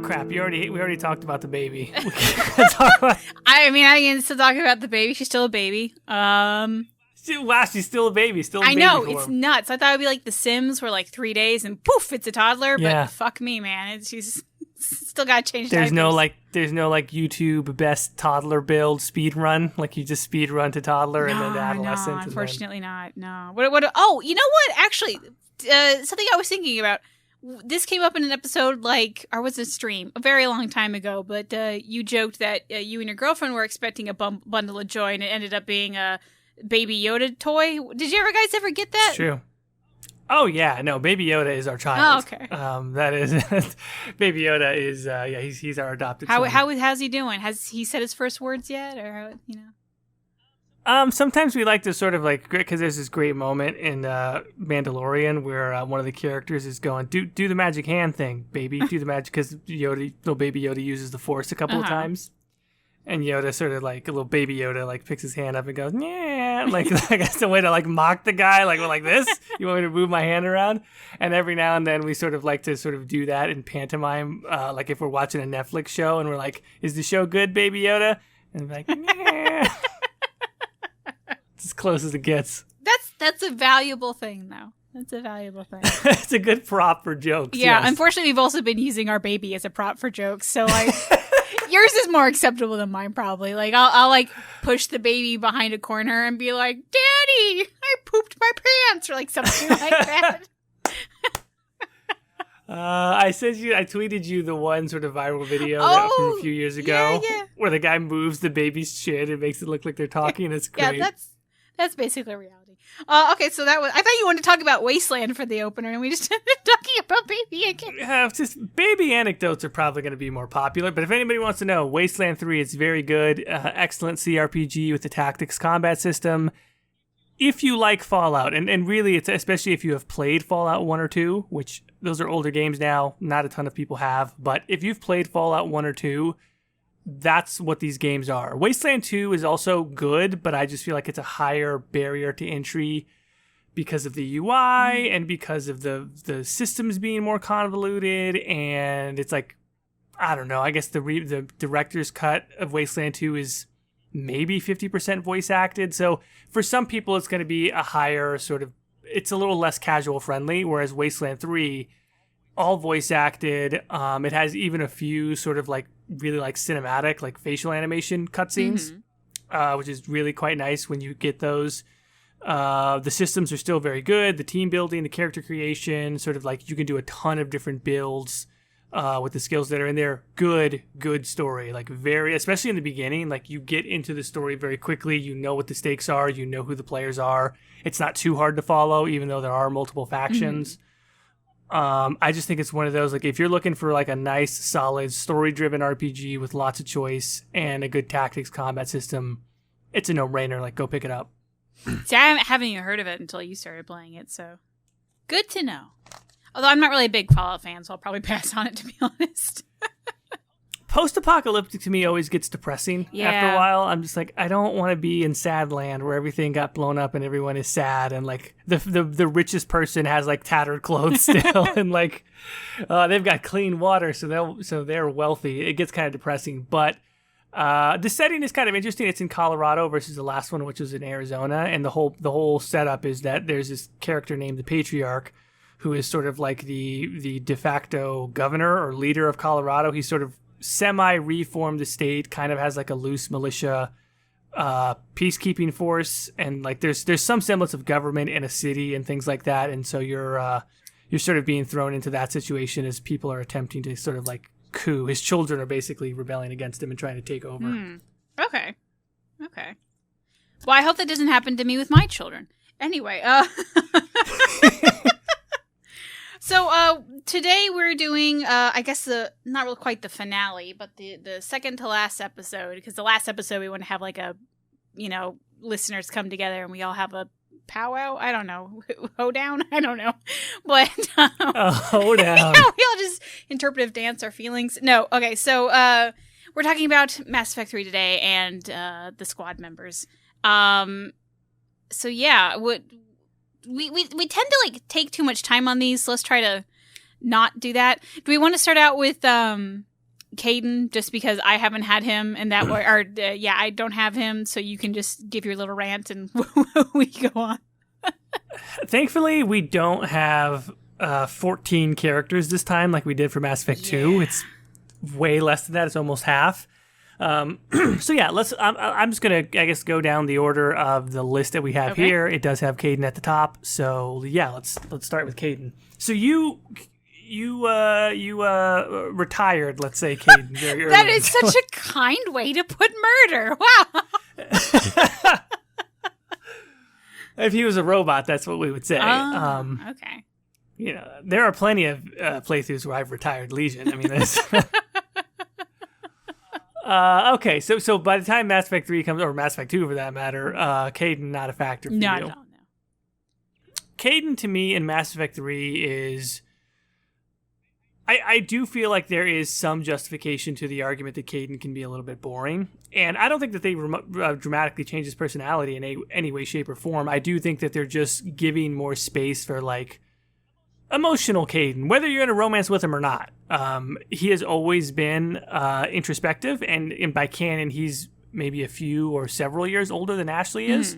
crap! We already talked about the baby. We can't talk about... I can still talk about the baby. She's still a baby. She's still a baby. I know, it's nuts. I thought it would be like The Sims, where like 3 days and poof, it's a toddler. Yeah. But fuck me, man. She's still got to change There's diapers. there's no YouTube best toddler build speed run. Like you just speed run to toddler and then to adolescent. No, unfortunately not. No. What? Oh, you know what? Actually, something I was thinking about. This came up in an episode, or was it a stream a very long time ago? But you joked that you and your girlfriend were expecting a bundle of joy, and it ended up being a Baby Yoda toy. Did you guys ever get that? It's true. Oh yeah, no, Baby Yoda is our child. Oh, okay. That is Baby Yoda is he's our adopted son. How's he doing? Has he said his first words yet, or Sometimes we like to sort of because there's this great moment in Mandalorian where one of the characters is going, do the magic hand thing, baby, do the magic, because little Baby Yoda uses the Force a couple of times, and Yoda sort of little Baby Yoda picks his hand up and goes, yeah, I guess the way to mock the guy, like this, you want me to move my hand around, and every now and then we sort of like to sort of do that in pantomime, like if we're watching a Netflix show and we're like, is the show good, Baby Yoda? And we're like, yeah. As close as it gets. That's a valuable thing, though. That's a valuable thing. It's a good prop for jokes. Yeah, yes. Unfortunately, we've also been using our baby as a prop for jokes. So, yours is more acceptable than mine, probably. I'll push the baby behind a corner and be like, Daddy, I pooped my pants, or something like that. I tweeted you the one sort of viral video from a few years ago where the guy moves the baby's shit and makes it look like they're talking. It's great. Yeah, that's basically reality. Okay, so I thought you wanted to talk about Wasteland for the opener, and we just ended up talking about baby again. Yeah, just baby anecdotes are probably going to be more popular, but if anybody wants to know, Wasteland 3 is very good, excellent CRPG with the tactics combat system. If you like Fallout, and really, it's especially if you have played Fallout 1 or 2, which those are older games now, not a ton of people have, but if you've played Fallout 1 or 2, that's what these games are. Wasteland 2 is also good, but I just feel like it's a higher barrier to entry because of the UI and because of the systems being more convoluted, and it's I don't know, I guess the director's cut of Wasteland 2 is maybe 50% voice acted, so for some people it's going to be a higher sort of, it's a little less casual friendly, whereas Wasteland 3, all voice acted. It has even a few sort of really cinematic, facial animation cutscenes, which is really quite nice when you get those. The systems are still very good. The team building, the character creation, sort of you can do a ton of different builds with the skills that are in there. Good story. Very, especially in the beginning, you get into the story very quickly. You know what the stakes are. You know who the players are. It's not too hard to follow, even though there are multiple factions. I just think it's one of those, if you're looking for a nice, solid, story-driven RPG with lots of choice and a good tactics combat system, it's a no-brainer. Go pick it up. See, I haven't even heard of it until you started playing it, so good to know. Although I'm not really a big Fallout fan, so I'll probably pass on it, to be honest. Post-apocalyptic to me always gets depressing after a while. I'm just I don't want to be in sad land where everything got blown up and everyone is sad and the richest person has tattered clothes still and they've got clean water, so they're wealthy. It gets kind of depressing, but the setting is kind of interesting. It's in Colorado versus the last one, which was in Arizona, and the whole setup is that there's this character named the Patriarch, who is sort of the de facto governor or leader of Colorado. He's sort of semi-reformed the state, kind of has a loose militia peacekeeping force, and there's some semblance of government in a city and things like that, and so you're sort of being thrown into that situation as people are attempting to sort of coup. His children are basically rebelling against him and trying to take over. Okay. Well, I hope that doesn't happen to me with my children. Anyway, So today we're doing, I guess not really quite the finale, but the second to last episode, because the last episode we want to have listeners come together and we all have a powwow. I don't know, hoedown. I don't know, but hoedown. Yeah, we all just interpretive dance our feelings. No, okay. So we're talking about Mass Effect 3 today and the squad members. So yeah, We tend to take too much time on these, so let's try to not do that. Do we want to start out with Kaidan, just because I haven't had him in that way. Or, I don't have him, so you can just give your little rant and we go on. Thankfully, we don't have 14 characters this time like we did for Mass Effect 2. It's way less than that. It's almost half. So yeah, I'm just gonna, I guess, go down the order of the list that we have here. It does have Kaidan at the top, so yeah, let's start with Kaidan. So you retired, let's say, Kaidan very early. That is such a kind way to put murder. Wow. If he was a robot, that's what we would say. Okay. You know, there are plenty of playthroughs where I've retired Legion. I mean, that's... Okay, so by the time Mass Effect 3 comes, or Mass Effect 2 for that matter, Kaidan not a factor for you. No. Kaidan to me in Mass Effect 3 is... I do feel like there is some justification to the argument that Kaidan can be a little bit boring. And I don't think that they dramatically change his personality in any way, shape, or form. I do think that they're just giving more space for, like, emotional Kaidan, whether you're in a romance with him or not. He has always been introspective, and by canon, he's maybe a few or several years older than Ashley is.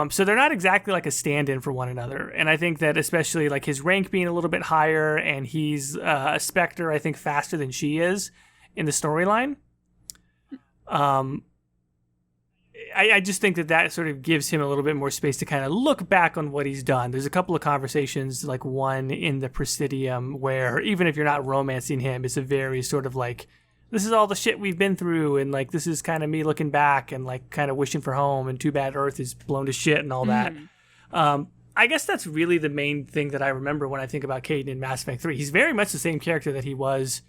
So they're not exactly like a stand-in for one another. And I think that especially like his rank being a little bit higher, and he's a Spectre, I think, faster than she is in the storyline. I just think that sort of gives him a little bit more space to kind of look back on what he's done. There's a couple of conversations, like one in the Presidium, where even if you're not romancing him, it's a very sort of like, this is all the shit we've been through, and like this is kind of me looking back and like kind of wishing for home, and too bad Earth is blown to shit and all that. I guess that's really the main thing that I remember when I think about Kaidan in Mass Effect 3. He's very much the same character that he was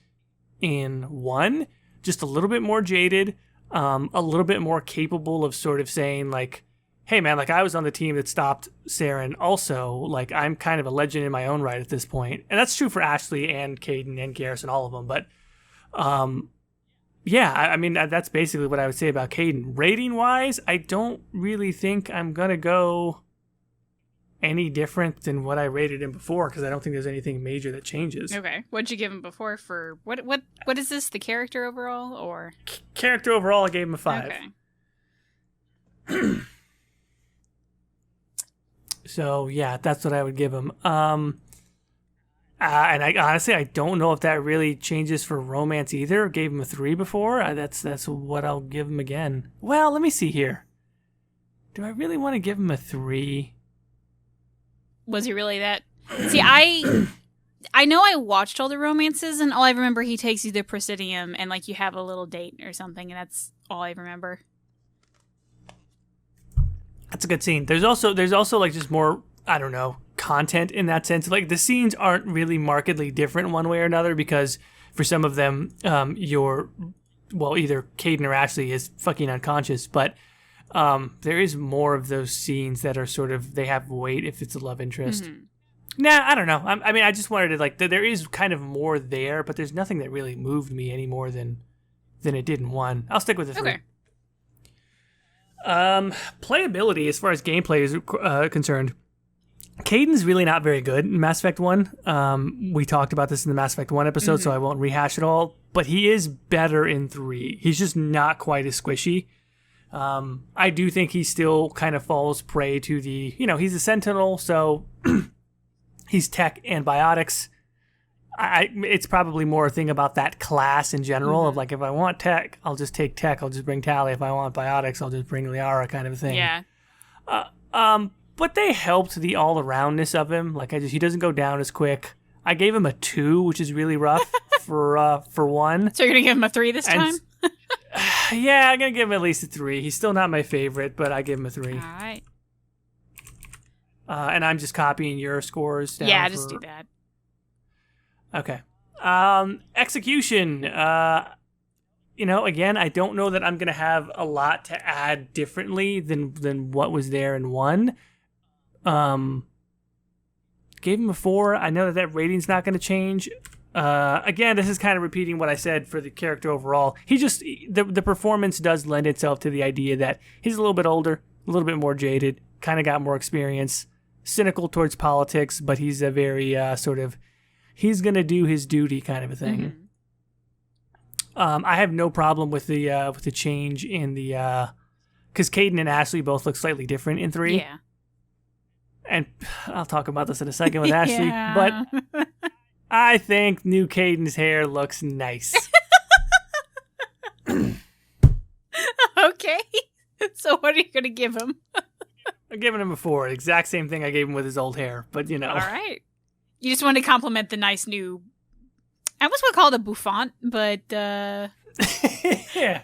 in 1, just a little bit more jaded, a little bit more capable of sort of saying like, hey man, like I was on the team that stopped Saren also, like I'm kind of a legend in my own right at this point. And that's true for Ashley and Kaidan and Garrus and all of them, but yeah, I mean, that's basically what I would say about Kaidan. Rating-wise, I don't really think I'm going to go any different than what I rated him before, because I don't think there's anything major that changes. Okay. What'd you give him before for... What is this, the character overall, or...? Character overall, I gave him a 5. Okay. So, yeah, that's what I would give him. And I honestly, I don't know if that really changes for romance either. Gave him a 3 before. That's what I'll give him again. Well, let me see here. Do I really want to give him a 3? Was he really that? See, I know I watched all the romances, and all I remember, he takes you to Presidium, and like you have a little date or something, and that's all I remember. That's a good scene. There's also like just more, I don't know, content in that sense. Like the scenes aren't really markedly different one way or another, because for some of them, either Kaidan or Ashley is fucking unconscious, but there is more of those scenes that are sort of, they have weight if it's a love interest. Nah, I don't know. I mean, I just wanted to like, there is kind of more there, but there's nothing that really moved me any more than it did in 1. I'll stick with a 3. Okay. Playability, as far as gameplay is concerned, Kaidan's really not very good in Mass Effect 1. We talked about this in the Mass Effect 1 episode, so I won't rehash it all, but he is better in 3. He's just not quite as squishy. I do think he still kind of falls prey to the, he's a Sentinel, so he's tech and biotics. It's probably more a thing about that class in general of like, if I want tech, I'll just take tech. I'll just bring Tali. If I want biotics, I'll just bring Liara, kind of a thing. Yeah. But they helped the all-aroundness of him. Like he doesn't go down as quick. I gave him a 2, which is really rough for 1. So you're gonna give him a 3 this time? Yeah, I'm gonna give him at least a 3. He's still not my favorite, but I give him a 3. All right. And I'm just copying your scores down. Yeah, just do that. Okay. Execution. Again, I don't know that I'm going to have a lot to add differently than what was there in 1. Gave him a 4. I know that rating's not going to change. Again, this is kind of repeating what I said for the character overall. The performance does lend itself to the idea that he's a little bit older, a little bit more jaded, kind of got more experience, cynical towards politics, but he's a very sort of, he's going to do his duty kind of a thing. I have no problem with the change in the because Kaidan and Ashley both look slightly different in 3. Yeah. And I'll talk about this in a second with Ashley, Yeah. but I think new Kaidan's hair looks nice. Okay. So what are you going to give him? I'm giving him a 4. Exact same thing I gave him with his old hair, but you know. All right. You just want to compliment the nice new... I almost want to call it a bouffant, but... Yeah.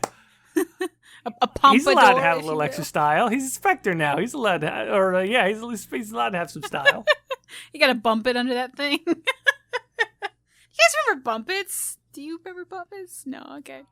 a pompadour. He's allowed to have a little extra style. He's a Spectre now. He's allowed to he's allowed to have some style. You got to bump it under that thing. You guys remember Bumpits? Do you remember Bumpits? No, okay.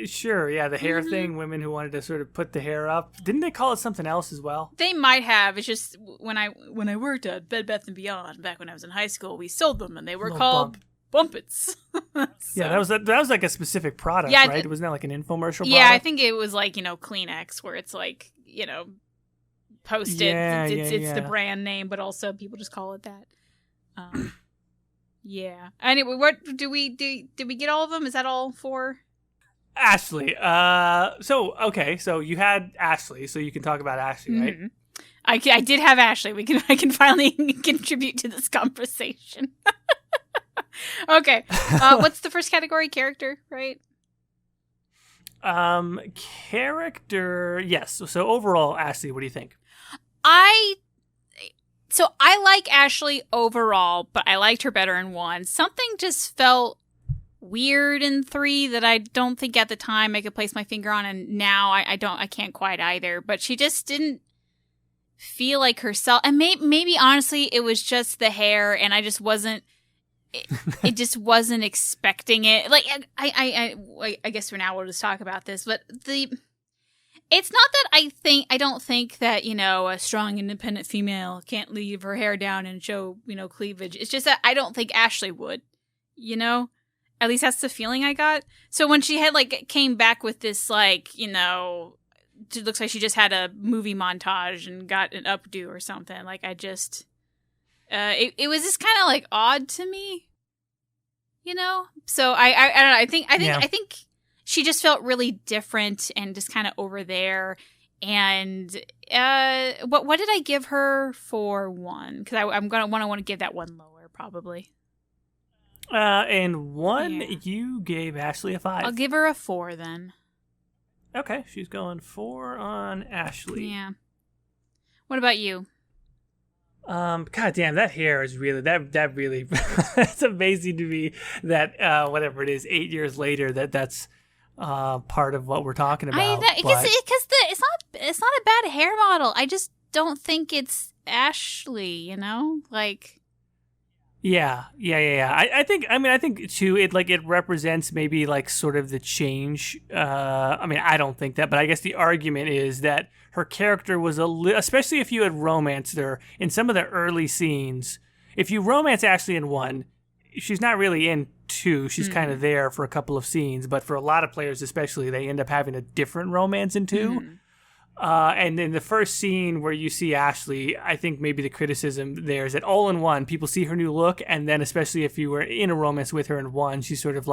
Sure, yeah, the hair thing, women who wanted to sort of put the hair up. Didn't they call it something else as well? They might have. It's just when I worked at Bed Bath & Beyond back when I was in high school, we sold them and they were called Bumpits. So. Yeah, that was like a specific product, yeah, right? It wasn't that like an infomercial product? Yeah, I think it was like, Kleenex, where it's like, Post-it. Yeah, it's the brand name, but also people just call it that. Yeah. Anyway, what did we get all of them? Is that all 4? Ashley. So you had Ashley, so you can talk about Ashley, right? Mm-hmm. I did have Ashley. I can finally contribute to this conversation. Okay. What's the first category? Character, right? Character. Yes. So overall, Ashley, what do you think? So I like Ashley overall, but I liked her better in 1. Something just felt weird in 3 that I don't think at the time I could place my finger on, and now I can't quite either. But she just didn't feel like herself, and maybe honestly it was just the hair, and I just wasn't. It just wasn't expecting it. Like I guess for now we'll just talk about this, but it's not that I don't think that, a strong, independent female can't leave her hair down and show, cleavage. It's just that I don't think Ashley would, At least that's the feeling I got. So when she had, came back with this, it looks like she just had a movie montage and got an updo or something. I just... it was just kind of, odd to me, So I don't know. I think she just felt really different and just kind of over there. And what did I give her for 1? Because I'm gonna want to give that 1 lower probably. And 1, you gave Ashley a 5. I'll give her a 4 then. Okay, she's going 4 on Ashley. Yeah. What about you? God damn, that hair is really that really it's amazing to me that whatever it is, 8 years later that's part of what we're talking about. Because it's not a bad hair model. I just don't think it's Ashley. Yeah. I think too. It represents maybe sort of the change. I don't think that, but I guess the argument is that her character was especially if you had romanced her in some of the early scenes. If you romance Ashley in 1, she's not really in 2. She's kind of there for a couple of scenes, but for a lot of players, especially, they end up having a different romance in 2. And in the first scene where you see Ashley, I think maybe the criticism there is that all in 1, people see her new look, and then especially if you were in a romance with her in 1, she's sort of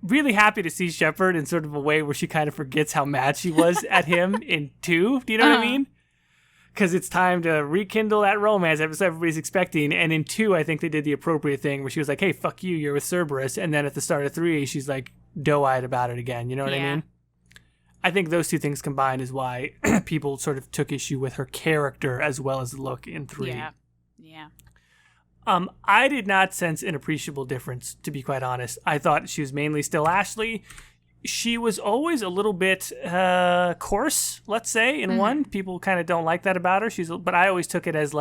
really happy to see Shepard in sort of a way where she kind of forgets how mad she was at him in 2. Do you know what I mean? Because it's time to rekindle that romance everybody's expecting. And in 2, I think they did the appropriate thing where she was like, hey, fuck you, you're with Cerberus. And then at the start of 3, she's doe-eyed about it again. You know what I mean? I think those two things combined is why people sort of took issue with her character as well as the look in 3. Yeah. I did not sense an appreciable difference, to be quite honest. I thought she was mainly still Ashley. She was always a little bit coarse, let's say, in 1. People kind of don't like that about her. But I always took it as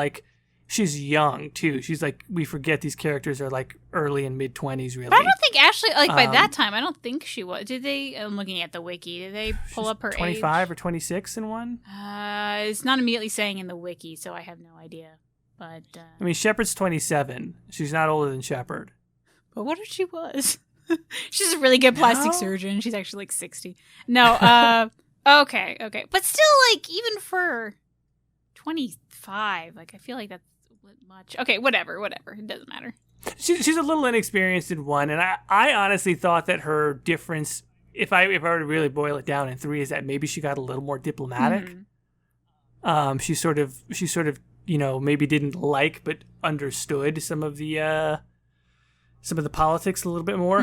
she's young too. She's we forget these characters are early and mid 20s, really. But I don't think Ashley, by that time, I don't think she was. Did they? I'm looking at the wiki. Did they pull up her 25 age? or 26 in 1? It's not immediately saying in the wiki, so I have no idea. But Shepard's 27. She's not older than Shepard. But what if she was? She's a really good plastic surgeon. She's actually 60. No. Okay. But still, even for 25, I feel like that's much. Okay, whatever. It doesn't matter. She's a little inexperienced in 1, and I honestly thought that her difference, if I were to really boil it down in 3, is that maybe she got a little more diplomatic. She sort of maybe didn't like but understood some of the politics a little bit more.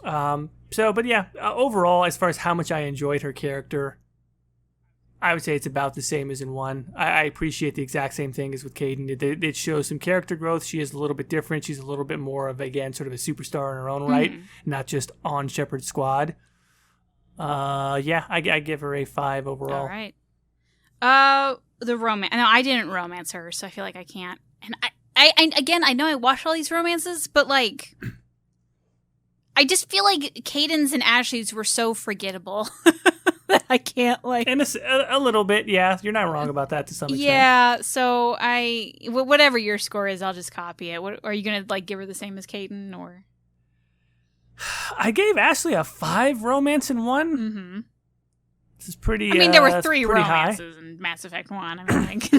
But yeah, overall, as far as how much I enjoyed her character, I would say it's about the same as in 1. I appreciate the exact same thing as with Kaidan. It shows some character growth. She is a little bit different. She's a little bit more of, again, sort of a superstar in her own right, not just on Shepard's squad. I give her a 5 overall. All right. The romance. No, I didn't romance her, so I feel like I can't. And I know I watched all these romances, but like, I just feel like Kaidan's and Ashley's were so forgettable that I can't like. And a little bit, yeah. You're not wrong about that to some extent. Yeah. So whatever your score is, I'll just copy it. Are you gonna like give her the same as Kaidan or? I gave Ashley a 5 romance in 1. Mm-hmm. This is pretty. I mean, there were 3 romances in Mass Effect 1. I mean, like.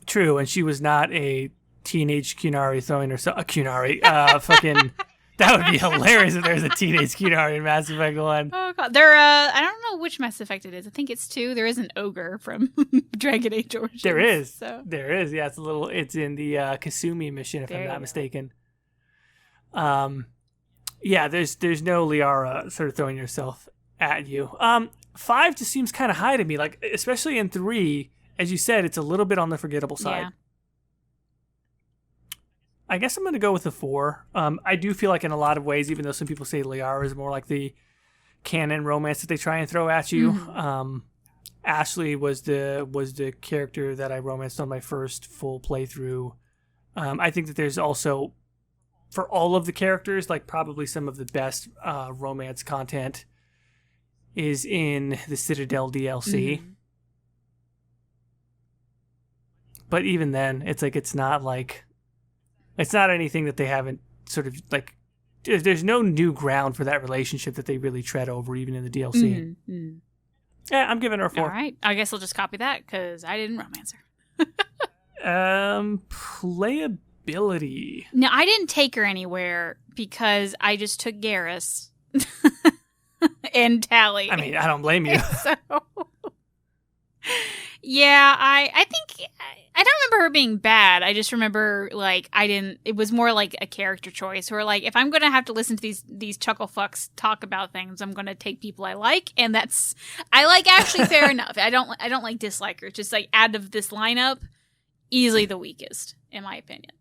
True, and she was not a teenage Qunari throwing herself. A Qunari, fucking. That would be hilarious if there's a teenage Qunari in Mass Effect 1. Oh god, I don't know which Mass Effect it is. I think it's 2. There is an ogre from Dragon Age Origins. There is. So. There is. Yeah, it's in the Kasumi mission, if I'm not mistaken. Yeah, there's no Liara sort of throwing herself at you. 5 just seems kind of high to me, like especially in 3. As you said, it's a little bit on the forgettable side. Yeah. I guess I'm going to go with a 4. I do feel like in a lot of ways, even though some people say Liara is more like the canon romance that they try and throw at you, Ashley was the character that I romanced on my first full playthrough. I think that there's also, for all of the characters, like probably some of the best romance content is in the Citadel DLC. But even then, it's like it's not anything that they haven't sort of like. There's no new ground for that relationship that they really tread over, even in the DLC. Yeah, I'm giving her a 4. All right, I guess I'll just copy that because I didn't romance her. Playability. No, I didn't take her anywhere because I just took Garrus and Tally. I mean, I don't blame you. So. Yeah, I think I don't remember her being bad. I just remember it was more like a character choice where like if I'm going to have to listen to these chuckle fucks talk about things, I'm going to take people I like, and I like Ashley fair enough. I don't like dislike her. Just like out of this lineup, easily the weakest in my opinion.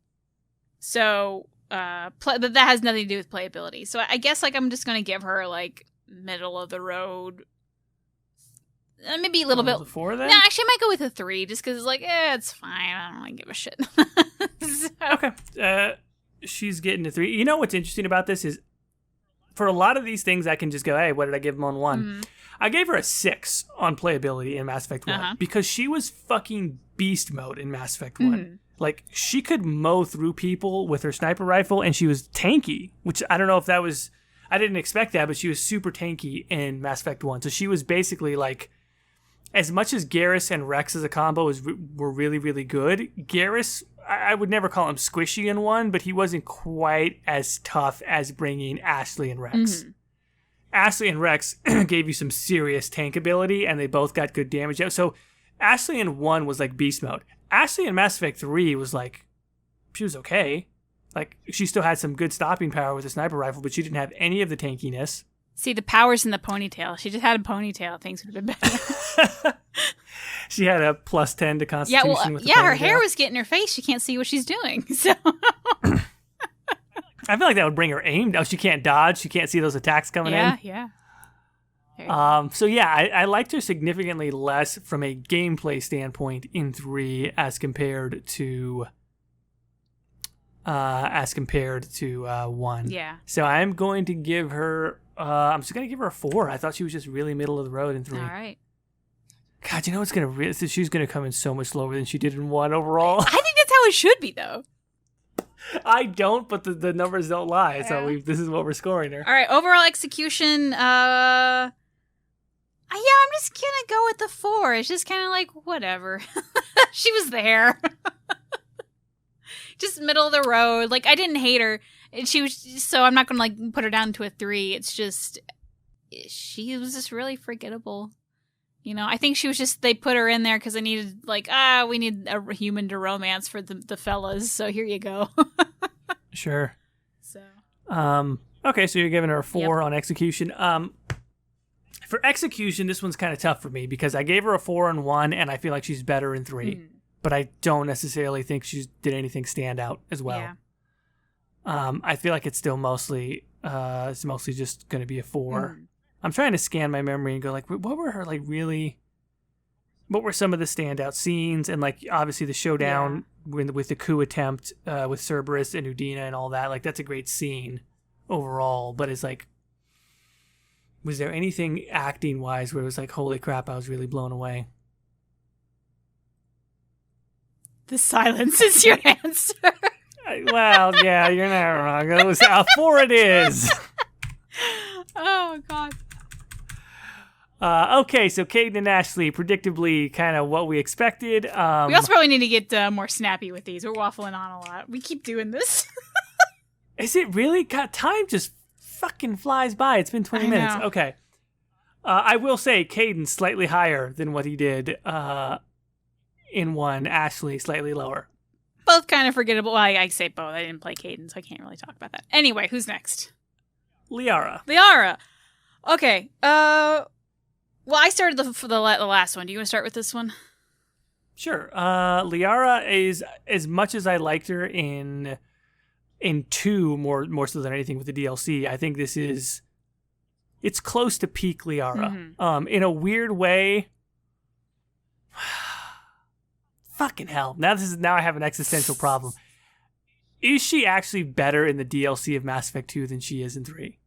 So, but that has nothing to do with playability. So I guess like I'm just going to give her like middle of the road. Maybe a little bit. The 4 then? No, actually, I might go with a 3 just because it's like, it's fine. I don't really give a shit. So. Okay. She's getting a 3. You know what's interesting about this is for a lot of these things, I can just go, hey, what did I give them on 1? I gave her a 6 on playability in Mass Effect 1 because she was fucking beast mode in Mass Effect 1. Like, she could mow through people with her sniper rifle, and she was tanky, which I don't know if that was... I didn't expect that, but she was super tanky in Mass Effect 1. So she was basically like... As much as Garrus and Rex as a combo were really, really good, Garrus, I would never call him squishy in 1, but he wasn't quite as tough as bringing Ashley and Rex. Ashley and Rex gave you some serious tank ability, and they both got good damage. So Ashley in 1 was like beast mode. Ashley in Mass Effect 3 was like, she was okay. Like, she still had some good stopping power with a sniper rifle, but she didn't have any of the tankiness. See, the power's in the ponytail. She just had a ponytail. Things would have been better. She had a +10 to Constitution with the ponytail. Her hair was getting her face. She can't see what she's doing. So I feel like that would bring her aim. Oh, she can't dodge. She can't see those attacks coming in. Yeah. So yeah, I liked her significantly less from a gameplay standpoint in 3 as compared to 1. Yeah. So I'm going to give her. I'm just going to give her a 4. I thought she was just really middle of the road in 3. All right. God, you know what's going to... She's going to come in so much lower than she did in 1 overall. I think that's how it should be, though. I don't, but the numbers don't lie. Yeah. So this is what we're scoring her. All right, overall execution... Yeah, I'm just going to go with the 4. It's just kind of like, whatever. She was there. just middle of the road. Like, I didn't hate her. She was, so I'm not going to, like, put her down to a 3. It's just, she was just really forgettable. You know, I think she was just, they put her in there because they needed, like, we need a human to romance for the fellas, so here you go. Sure. So. Okay, so you're giving her a 4 on execution. For execution, this one's kind of tough for me because I gave her a 4 on 1, and I feel like she's better in 3. But I don't necessarily think she did anything stand out as well. Yeah. I feel like it's still mostly just going to be a 4. I'm trying to scan my memory and go like, what were her like really? What were some of the standout scenes and like obviously the showdown with the coup attempt with Cerberus and Udina and all that? Like that's a great scene overall, but it's like, was there anything acting wise where it was like, holy crap, I was really blown away? The silence is your answer. Well, yeah, you're not wrong. It was a 4 it is. Oh, God. Okay, so Kaidan and Ashley, predictably kind of what we expected. We also probably need to get more snappy with these. We're waffling on a lot. We keep doing this. Is it really? God, time just fucking flies by. It's been 20 minutes. Know. Okay. I will say Kaidan slightly higher than what he did in 1. Ashley slightly lower. Both kind of forgettable. Well, I say both. I didn't play Kaidan, so I can't really talk about that. Anyway, who's next? Liara. Okay. Well, I started the last one. Do you want to start with this one? Sure. Liara is, as much as I liked her in 2 more so than anything with the DLC, I think it's close to peak Liara. In a weird way. Fucking hell. Now I have an existential problem. Is she actually better in the DLC of Mass Effect 2 than she is in 3?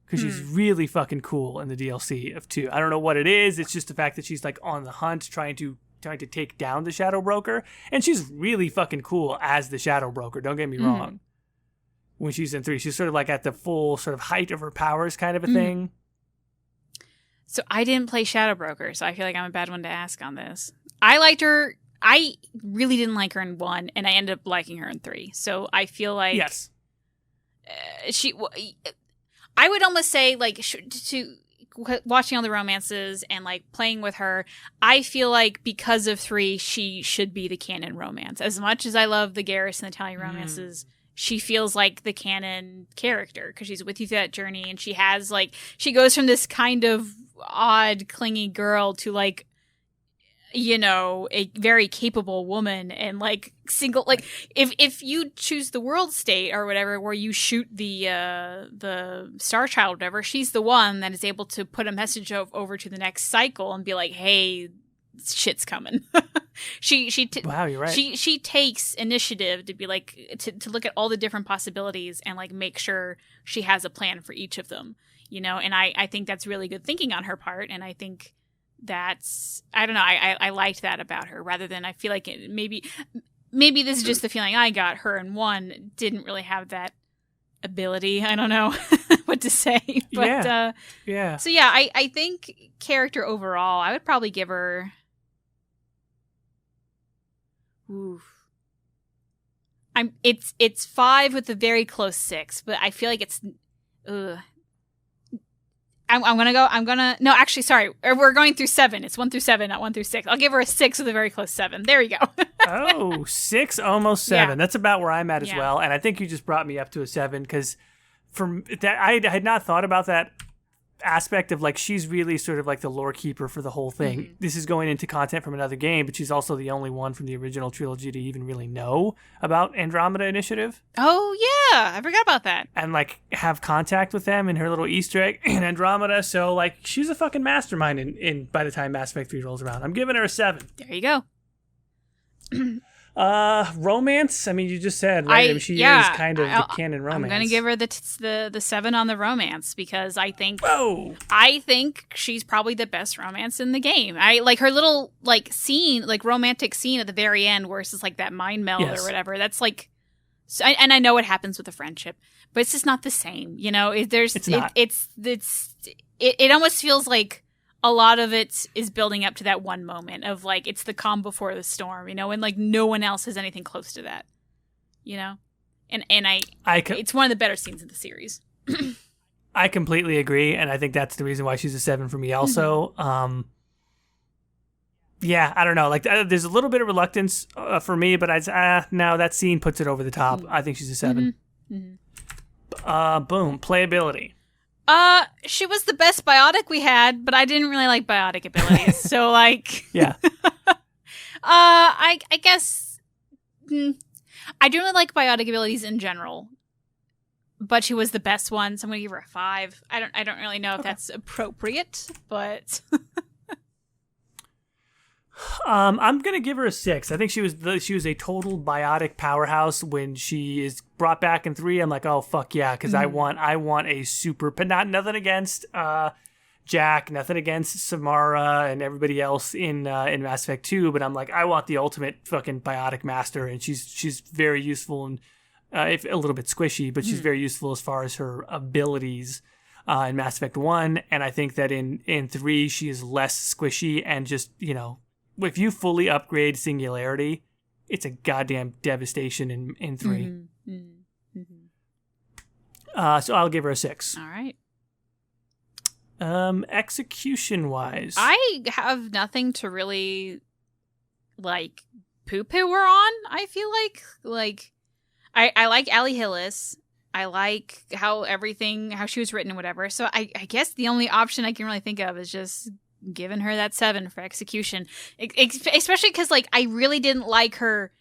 Because she's really fucking cool in the DLC of 2. I don't know what it is. It's just the fact that she's like on the hunt trying to take down the Shadow Broker. And she's really fucking cool as the Shadow Broker. Don't get me wrong. When she's in 3, she's sort of like at the full sort of height of her powers kind of a thing. So I didn't play Shadow Broker, so I feel like I'm a bad one to ask on this. I liked her. I really didn't like her in 1, and I ended up liking her in 3. So I feel like yes, I would almost say like to watching all the romances and like playing with her. I feel like because of 3, she should be the canon romance. As much as I love the Garrus and the Tally romances, she feels like the canon character because she's with you through that journey, and she has like she goes from this kind of odd, clingy girl to like, you know, a very capable woman and like single, like if you choose the world state or whatever where you shoot the Star Child or whatever, she's the one that is able to put a message over to the next cycle and be like, hey, shit's coming. Wow, you're right. She takes initiative to be like to look at all the different possibilities and like make sure she has a plan for each of them, you know. And I think that's really good thinking on her part, and I think that's, I don't know, I liked that about her, rather than I feel like maybe this is just the feeling I got. Her in 1 didn't really have that ability. I don't know what to say, but yeah. So yeah, I think character overall, I would probably give her. It's 5 with a very close 6, but I feel like it's. No, actually, sorry. We're going through 7. It's 1 through 7, not 1 through 6. I'll give her a 6 with a very close 7. There you go. Oh, 6, almost 7. Yeah. That's about where I'm at as well. And I think you just brought me up to a 7 because from that, I had not thought about that aspect of like she's really sort of like the lore keeper for the whole thing. This is going into content from another game, but she's also the only one from the original trilogy to even really know about Andromeda Initiative. Oh yeah, I forgot about that. And like have contact with them in her little Easter egg in Andromeda. So like she's a fucking mastermind in by the time Mass Effect 3 rolls around. I'm giving her a 7. There you go. Romance. I mean, you just said, right? I mean, she is kind of the canon romance. I'm gonna give her the 7 on the romance because I think she's probably the best romance in the game. I like her little like scene, like romantic scene at the very end where it's just like that mind meld or whatever. That's like, and I know what happens with a friendship, but it's just not the same. You know, it almost feels like a lot of it is building up to that one moment of like it's the calm before the storm, you know, and like no one else has anything close to that. you know? And it's one of the better scenes in the series. I completely agree, and I think that's the reason why she's a 7 for me also. Yeah, I don't know. Like, there's a little bit of reluctance for me, but no, that scene puts it over the top. I think she's a 7. Boom. Playability. She was the best biotic we had, but I didn't really like biotic abilities. So, like... Yeah. I guess... I do really like biotic abilities in general, but she was the best one, so I'm going to give her a 5. I don't really know if that's appropriate, but... I'm gonna give her a 6. I think she was a total biotic powerhouse when she is brought back in 3. I'm like, oh fuck yeah, because I want a super, but nothing against Jack, nothing against Samara and everybody else in Mass Effect 2, but I'm like, I want the ultimate fucking biotic master, and she's very useful and if a little bit squishy, but she's very useful as far as her abilities. In Mass Effect 1, and I think that in 3 she is less squishy and just, you know, if you fully upgrade Singularity, it's a goddamn devastation in 3. So I'll give her a 6. All right. Execution-wise, I have nothing to really, like, poo-poo her on, I feel like. I like Allie Hillis. I like how she was written and whatever. So I guess the only option I can really think of is just giving her that 7 for execution. Especially because, like, I really didn't like her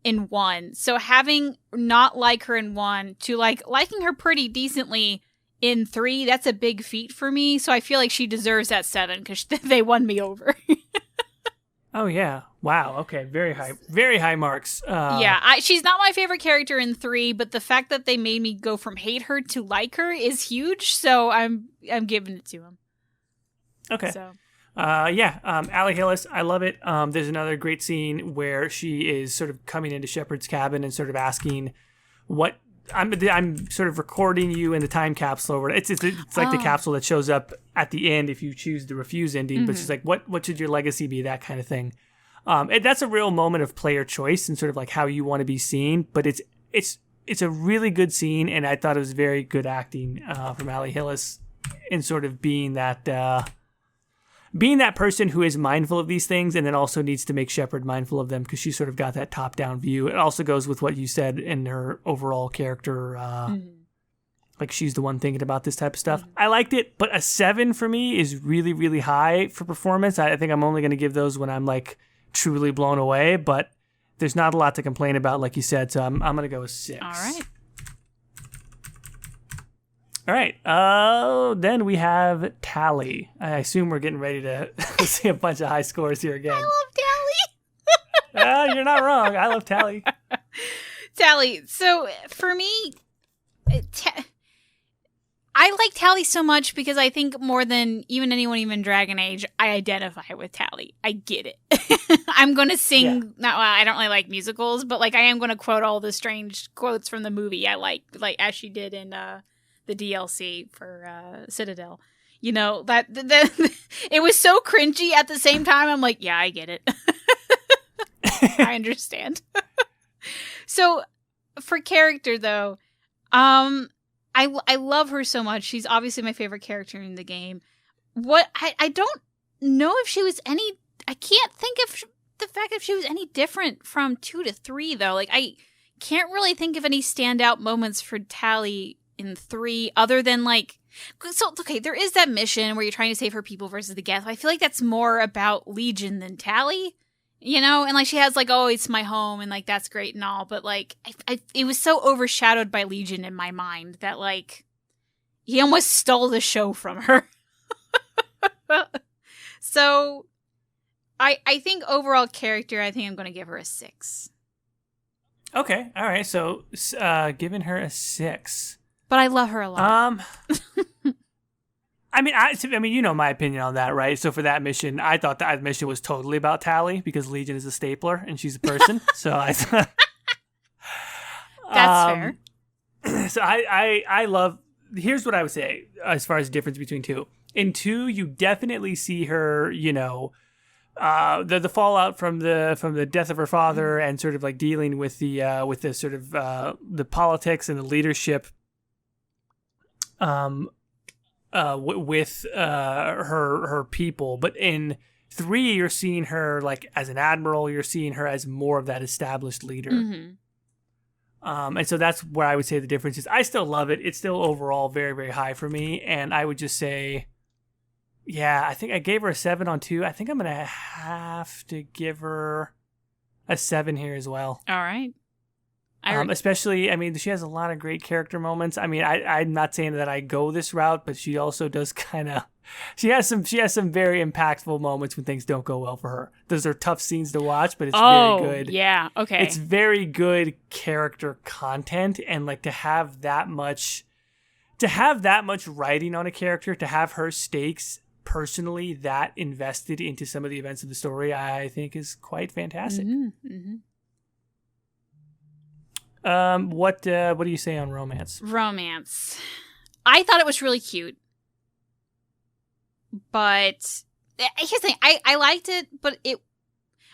in 1. So having not like her in 1 to, like, liking her pretty decently in 3, that's a big feat for me. So I feel like she deserves that 7 because they won me over. Oh, yeah. Wow. Okay. Very high marks. Yeah. She's not my favorite character in 3, but the fact that they made me go from hate her to like her is huge. So I'm giving it to him. Okay. So. Allie Hillis, I love it. There's another great scene where she is sort of coming into Shepard's cabin and sort of asking what I'm sort of recording you in the time capsule. Or it's like the capsule that shows up at the end if you choose the refuse ending. But she's like, what should your legacy be? That kind of thing. And that's a real moment of player choice and sort of like how you want to be seen. But it's a really good scene, and I thought it was very good acting from Allie Hillis in sort of being that person who is mindful of these things and then also needs to make Shepard mindful of them because she sort of got that top-down view. It also goes with what you said in her overall character. Like, she's the one thinking about this type of stuff. I liked it, but a 7 for me is really, really high for performance. I think I'm only going to give those when I'm, like, truly blown away, but there's not a lot to complain about, like you said, so I'm going to go with 6. All right. Then we have Tally. I assume we're getting ready to see a bunch of high scores here again. I love Tally. You're not wrong. I love Tally. Tally. So for me, I like Tally so much because I think more than even anyone, even Dragon Age, I identify with Tally. I get it. I'm going to sing. Yeah. I don't really like musicals, but like I am going to quote all the strange quotes from the movie I like as she did in the DLC for Citadel. You know, that it was so cringy at the same time. I'm like, yeah, I get it. I understand. So for character though, I love her so much. She's obviously my favorite character in the game. What I don't know if she was any. I can't think of the fact if she was any different from 2 to 3 though. Like I can't really think of any standout moments for Tally in 3 other than like. So okay, there is that mission where you're trying to save her people versus the Geth. I feel like that's more about Legion than Tally. You know, and like she has like, oh, it's my home, and like that's great and all, but like it was so overshadowed by Legion in my mind that like he almost stole the show from her. So I think overall character, I think I'm going to give her a 6. Okay, all right, so giving her a 6, but I love her a lot. I mean, you know my opinion on that, right? So for that mission, I thought that mission was totally about Tally because Legion is a stapler and she's a person. So I thought that's fair. So I love. Here's what I would say as far as the difference between 2. In 2, you definitely see her, you know, the fallout from the death of her father and sort of like dealing with the sort of the politics and the leadership with her people. But in 3, you're seeing her like as an admiral. You're seeing her as more of that established leader. And so that's where I would say the difference is. I still love it. It's still overall very, very high for me. And I would just say, yeah, I think I gave her a 7 on 2. I think I'm going to have to give her a 7 here as well. All right. Especially, I mean, she has a lot of great character moments. I mean, I'm not saying that I go this route, but she also does kind of, she has some very impactful moments when things don't go well for her. Those are tough scenes to watch, but it's very good. Yeah, okay. It's very good character content, and like to have that much writing on a character, to have her stakes personally that invested into some of the events of the story, I think is quite fantastic. What do you say on romance? Romance. I thought it was really cute. But here's the thing. I liked it, but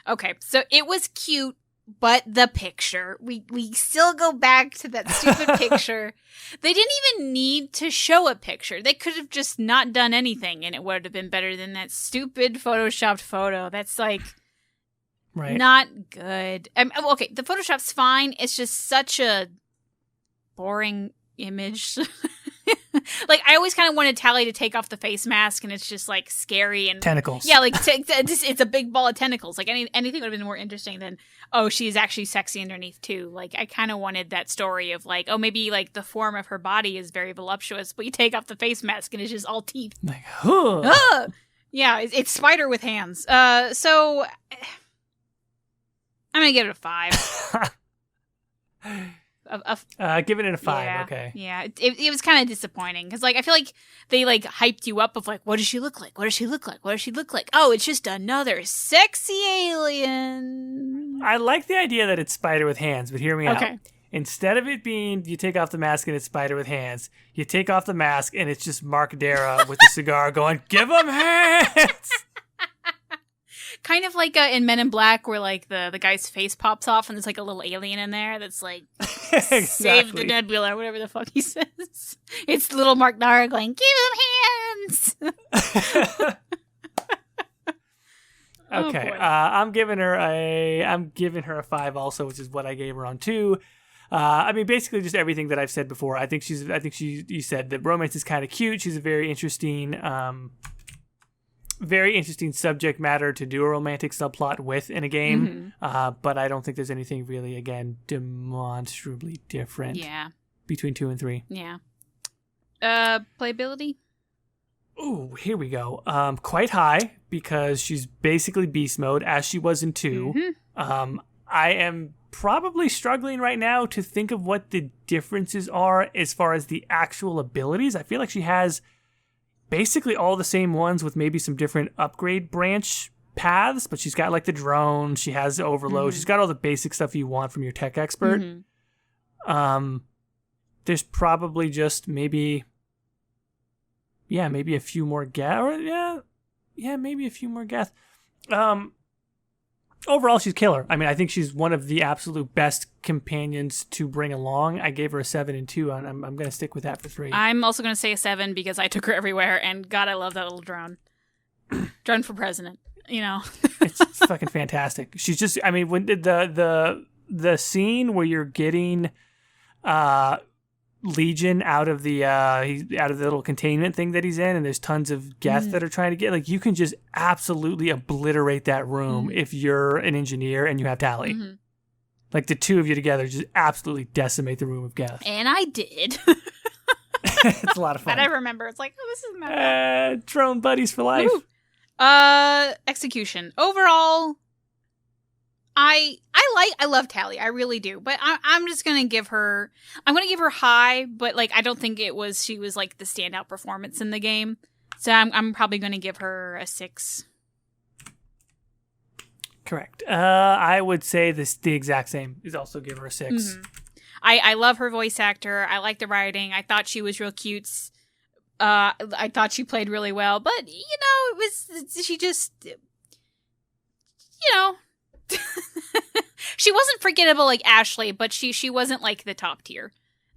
okay, so it was cute, but the picture. We still go back to that stupid picture. They didn't even need to show a picture. They could have just not done anything, and it would have been better than that stupid photoshopped photo. That's like... Right. Not good. Okay, the Photoshop's fine. It's just such a boring image. Like, I always kind of wanted Tally to take off the face mask, and it's just, like, scary and... Tentacles. Yeah, like, it's a big ball of tentacles. Like, anything would have been more interesting than, oh, she's actually sexy underneath, too. Like, I kind of wanted that story of, like, oh, maybe, like, the form of her body is very voluptuous, but you take off the face mask, and it's just all teeth. Like, huh. Yeah, it's spider with hands. So... I'm going to give it a 5. Giving it a 5, yeah, okay. Yeah, it was kind of disappointing. Because, like, I feel like they, like, hyped you up of, like, what does she look like? What does she look like? What does she look like? Oh, it's just another sexy alien. I like the idea that it's spider with hands, but hear me out. Okay. Instead of it being you take off the mask and it's spider with hands, you take off the mask and it's just Mark Dara with a cigar going, give him hands! Kind of like in Men in Black, where like the guy's face pops off and there's like a little alien in there that's like, exactly. Save the Nebula, or whatever the fuck he says. It's little Mark Dara going, give him hands! Okay, I'm giving her a 5 also, which is what I gave her on 2. I mean, basically just everything that I've said before. You said that romance is kind of cute. She's a very interesting subject matter to do a romantic subplot with in a game. But I don't think there's anything really, again, demonstrably different between 2 and 3. Yeah. Playability? Ooh, here we go. Quite high, because she's basically beast mode, as she was in 2. I am probably struggling right now to think of what the differences are as far as the actual abilities. I feel like she has basically all the same ones with maybe some different upgrade branch paths, but she's got like the drone, she has the overload, she's got all the basic stuff you want from your tech expert. There's probably just maybe a few more maybe a few more guess. Overall, she's killer. I mean, I think she's one of the absolute best companions to bring along. I gave her a 7 and 2, and I'm going to stick with that for 3. I'm also going to say a 7 because I took her everywhere, and God, I love that little drone. Drone for president, you know. It's fucking fantastic. She's just, I mean, when the scene where you're getting Legion out of the little containment thing that he's in, and there's tons of Geth that are trying to get, like, you can just absolutely obliterate that room if you're an engineer and you have Tally. Like, the two of you together just absolutely decimate the room of Geth. And I did. It's a lot of fun. And I remember, it's like, oh, this is my drone buddies for life. Woo. Execution. Overall, I love Tally. I really do. But I'm just going to give her high, but like I don't think she was like the standout performance in the game. So I'm probably going to give her a 6. Correct. I would say the exact same. Is also give her a 6. I love her voice actor. I like the writing. I thought she was real cute. I thought she played really well, but you know, she just you know, she wasn't forgettable like Ashley, but she wasn't like the top tier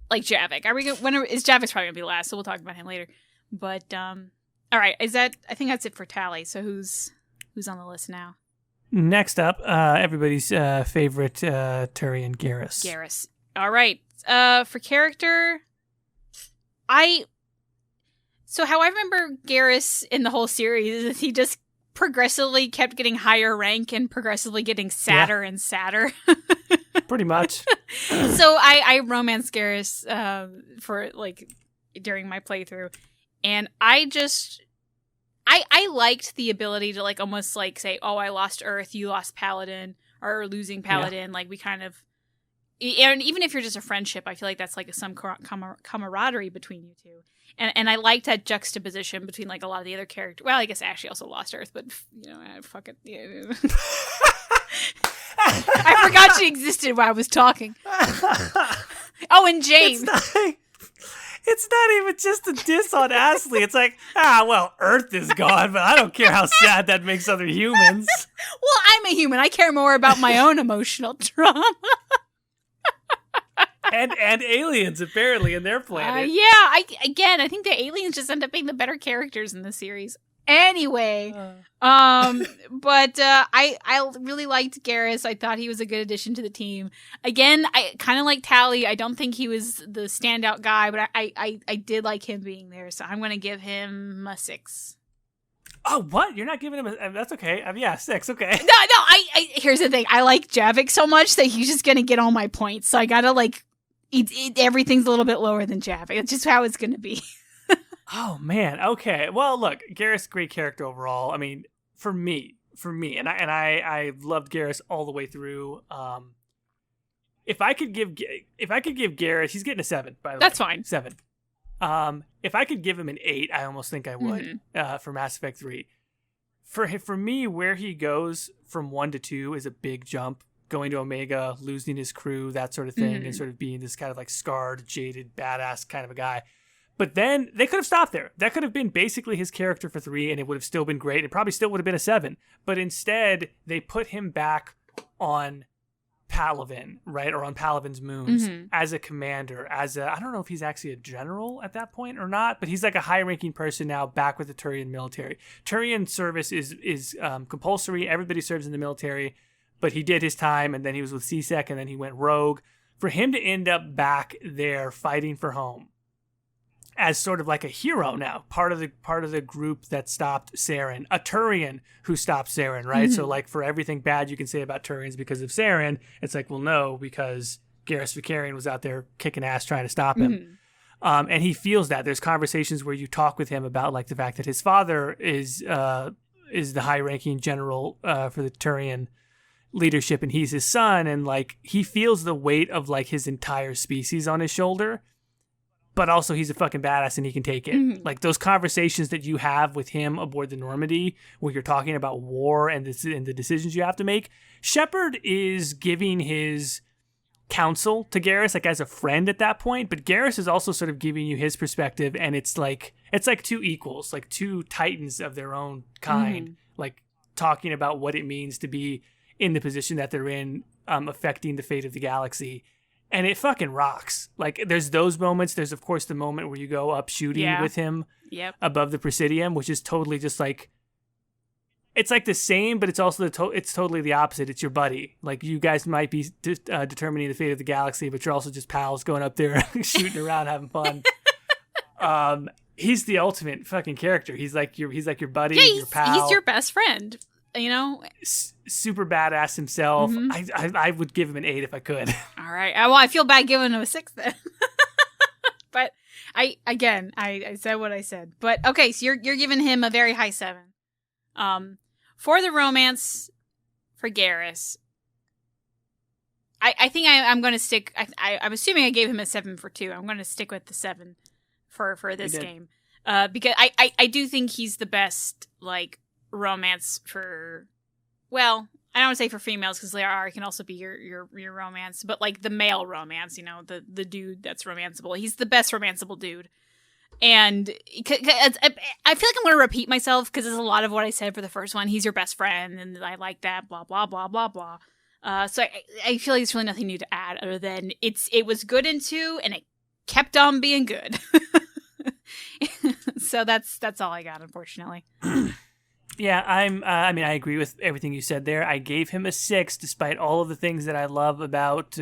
like Javik. Javik's probably gonna be last, so we'll talk about him later. But all right, I think that's it for tally. So who's on the list now? Next up, everybody's favorite Turian, Garrus. Garrus. All right. For character, so how I remember Garrus in the whole series is he just progressively kept getting higher rank and progressively getting sadder and sadder. Pretty much. So I romanced Garrus for like during my playthrough, and I liked the ability to like almost like say, oh, I lost Earth, you lost Paladin, or losing Paladin. Like we kind of, and even if you're just a friendship, I feel like that's like some camaraderie between you two. And I liked that juxtaposition between like a lot of the other characters. Well, I guess Ashley also lost Earth, but you know, fuck it. Yeah. I forgot she existed while I was talking. Oh, and James. It's not even just a diss on Ashley. It's like, well, Earth is gone, but I don't care how sad that makes other humans. Well, I'm a human. I care more about my own emotional trauma. and aliens, apparently, in their planet. I think the aliens just end up being the better characters in the series. Anyway, but I really liked Garrus. I thought he was a good addition to the team. Again, I kind of like Tally. I don't think he was the standout guy, but I did like him being there, so I'm going to give him a 6. Oh, what? You're not giving him a... That's okay. 6, okay. No, I here's the thing. I like Javik so much that he's just going to get all my points, so I got to, like, everything's a little bit lower than Javik. It's just how it's going to be. Oh, man. Okay. Well, look, Garrus, great character overall. I mean, for me, and I loved Garrus all the way through. If I could give Garrus, he's getting a 7, by the way. That's fine. 7. If I could give him an 8, I almost think I would, for Mass Effect 3. For me, where he goes from 1 to 2 is a big jump. Going to Omega, losing his crew, that sort of thing, and sort of being this kind of like scarred, jaded, badass kind of a guy. But then they could have stopped there. That could have been basically his character for 3, and it would have still been great. It probably still would have been a 7. But instead, they put him back on Palaven, right? Or on Palaven's moons as a commander, I don't know if he's actually a general at that point or not, but he's like a high-ranking person now back with the Turian military. Turian service is compulsory. Everybody serves in the military, but he did his time, and then he was with CSEC, and then he went rogue. For him to end up back there fighting for home, as sort of like a hero now, part of the group that stopped Saren, a Turian who stopped Saren, right? So like for everything bad you can say about Turians because of Saren, it's like, well, no, because Garrus Vakarian was out there kicking ass trying to stop him. And he feels that. There's conversations where you talk with him about like the fact that his father is the high-ranking general for the Turian leadership, and he's his son, and like he feels the weight of like his entire species on his shoulder. But also he's a fucking badass and he can take it. Like those conversations that you have with him aboard the Normandy where you're talking about war and the decisions you have to make. Shepard is giving his counsel to Garrus like as a friend at that point, but Garrus is also sort of giving you his perspective, and it's like two equals, like two titans of their own kind, like talking about what it means to be in the position that they're in, affecting the fate of the galaxy. And it fucking rocks. Like, there's those moments. There's, of course, the moment where you go up shooting with him above the Presidium, which is totally just like... It's like the same, but it's also it's totally the opposite. It's your buddy. Like, you guys might be determining the fate of the galaxy, but you're also just pals going up there shooting around, having fun. He's the ultimate fucking character. He's like your buddy, your pal. He's your best friend. You know, super badass himself. I would give him an 8 if I could. All right. Well, I feel bad giving him a 6 then. But I said what I said. But okay, so you're giving him a very high 7. For the romance for Garrus, I think I'm going to stick. I'm assuming I gave him a 7 for 2. I'm going to stick with the 7 for this game. Because I do think he's the best like romance for, well, I don't want to say for females because Liara can also be your romance, but like the male romance, you know, the dude that's romanceable. He's the best romanceable dude. And I feel like I'm going to repeat myself because there's a lot of what I said for the first one. He's your best friend, and I like that, blah, blah, blah, blah, blah. So I feel like there's really nothing new to add other than it was good in 2, and it kept on being good. So that's all I got, unfortunately. Yeah, I mean, I agree with everything you said there. I gave him a 6, despite all of the things that I love about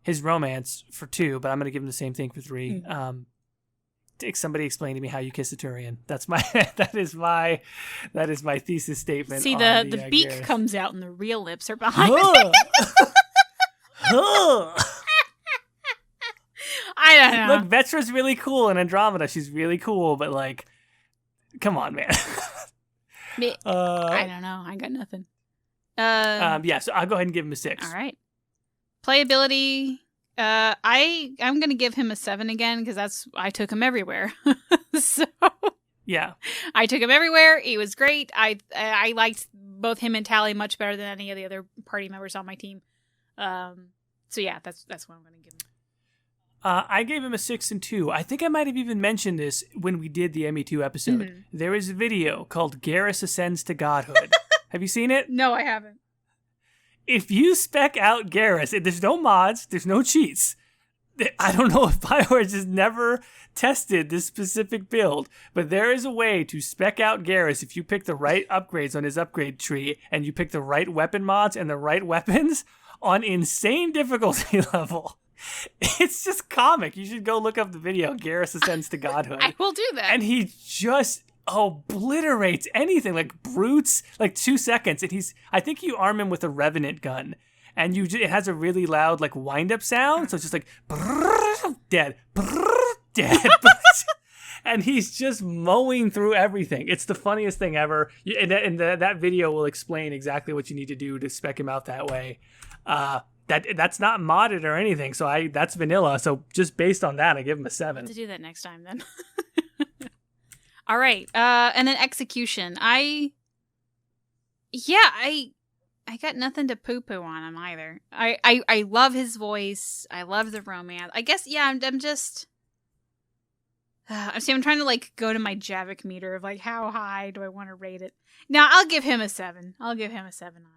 his romance for 2, but I'm going to give him the same thing for 3. Somebody explain to me how you kiss a Turian. That is my thesis statement. See, the beak Garrus. comes out and the real lips are behind it. I don't know. Look, Vetra's really cool in Andromeda. She's really cool, but like, come on, man. I don't know. I got nothing. Yeah, so I'll go ahead and give him a 6. All right. Playability. I'm gonna give him a 7 again because I took him everywhere. So yeah, I took him everywhere. He was great. I liked both him and Tally much better than any of the other party members on my team. So yeah, that's what I'm gonna give him. I gave him a 6 and 2. I think I might have even mentioned this when we did the ME2 episode. Mm-hmm. There is a video called Garrus Ascends to Godhood. Have you seen it? No, I haven't. If you spec out Garrus, there's no mods, there's no cheats. I don't know if Bioware just never tested this specific build, but there is a way to spec out Garrus if you pick the right upgrades on his upgrade tree and you pick the right weapon mods and the right weapons on insane difficulty level. It's just comic. You should go look up the video, Garrus Ascends to Godhood. I will do that. And he just obliterates anything, like brutes, like 2 seconds. And I think you arm him with a Revenant gun. And it has a really loud, like, wind-up sound. So it's just like, dead, dead. And he's just mowing through everything. It's the funniest thing ever. And that video will explain exactly what you need to do to spec him out that way. That's not modded or anything, so that's vanilla. So just based on that, I give him a 7. I'll have to do that next time then. All right, and then execution. I got nothing to poo-poo on him either. I love his voice. I love the romance. I guess I'm just. I'm trying to like go to my Javik meter of like how high do I want to rate it. Now I'll give him a 7. I'll give him a 7 on it.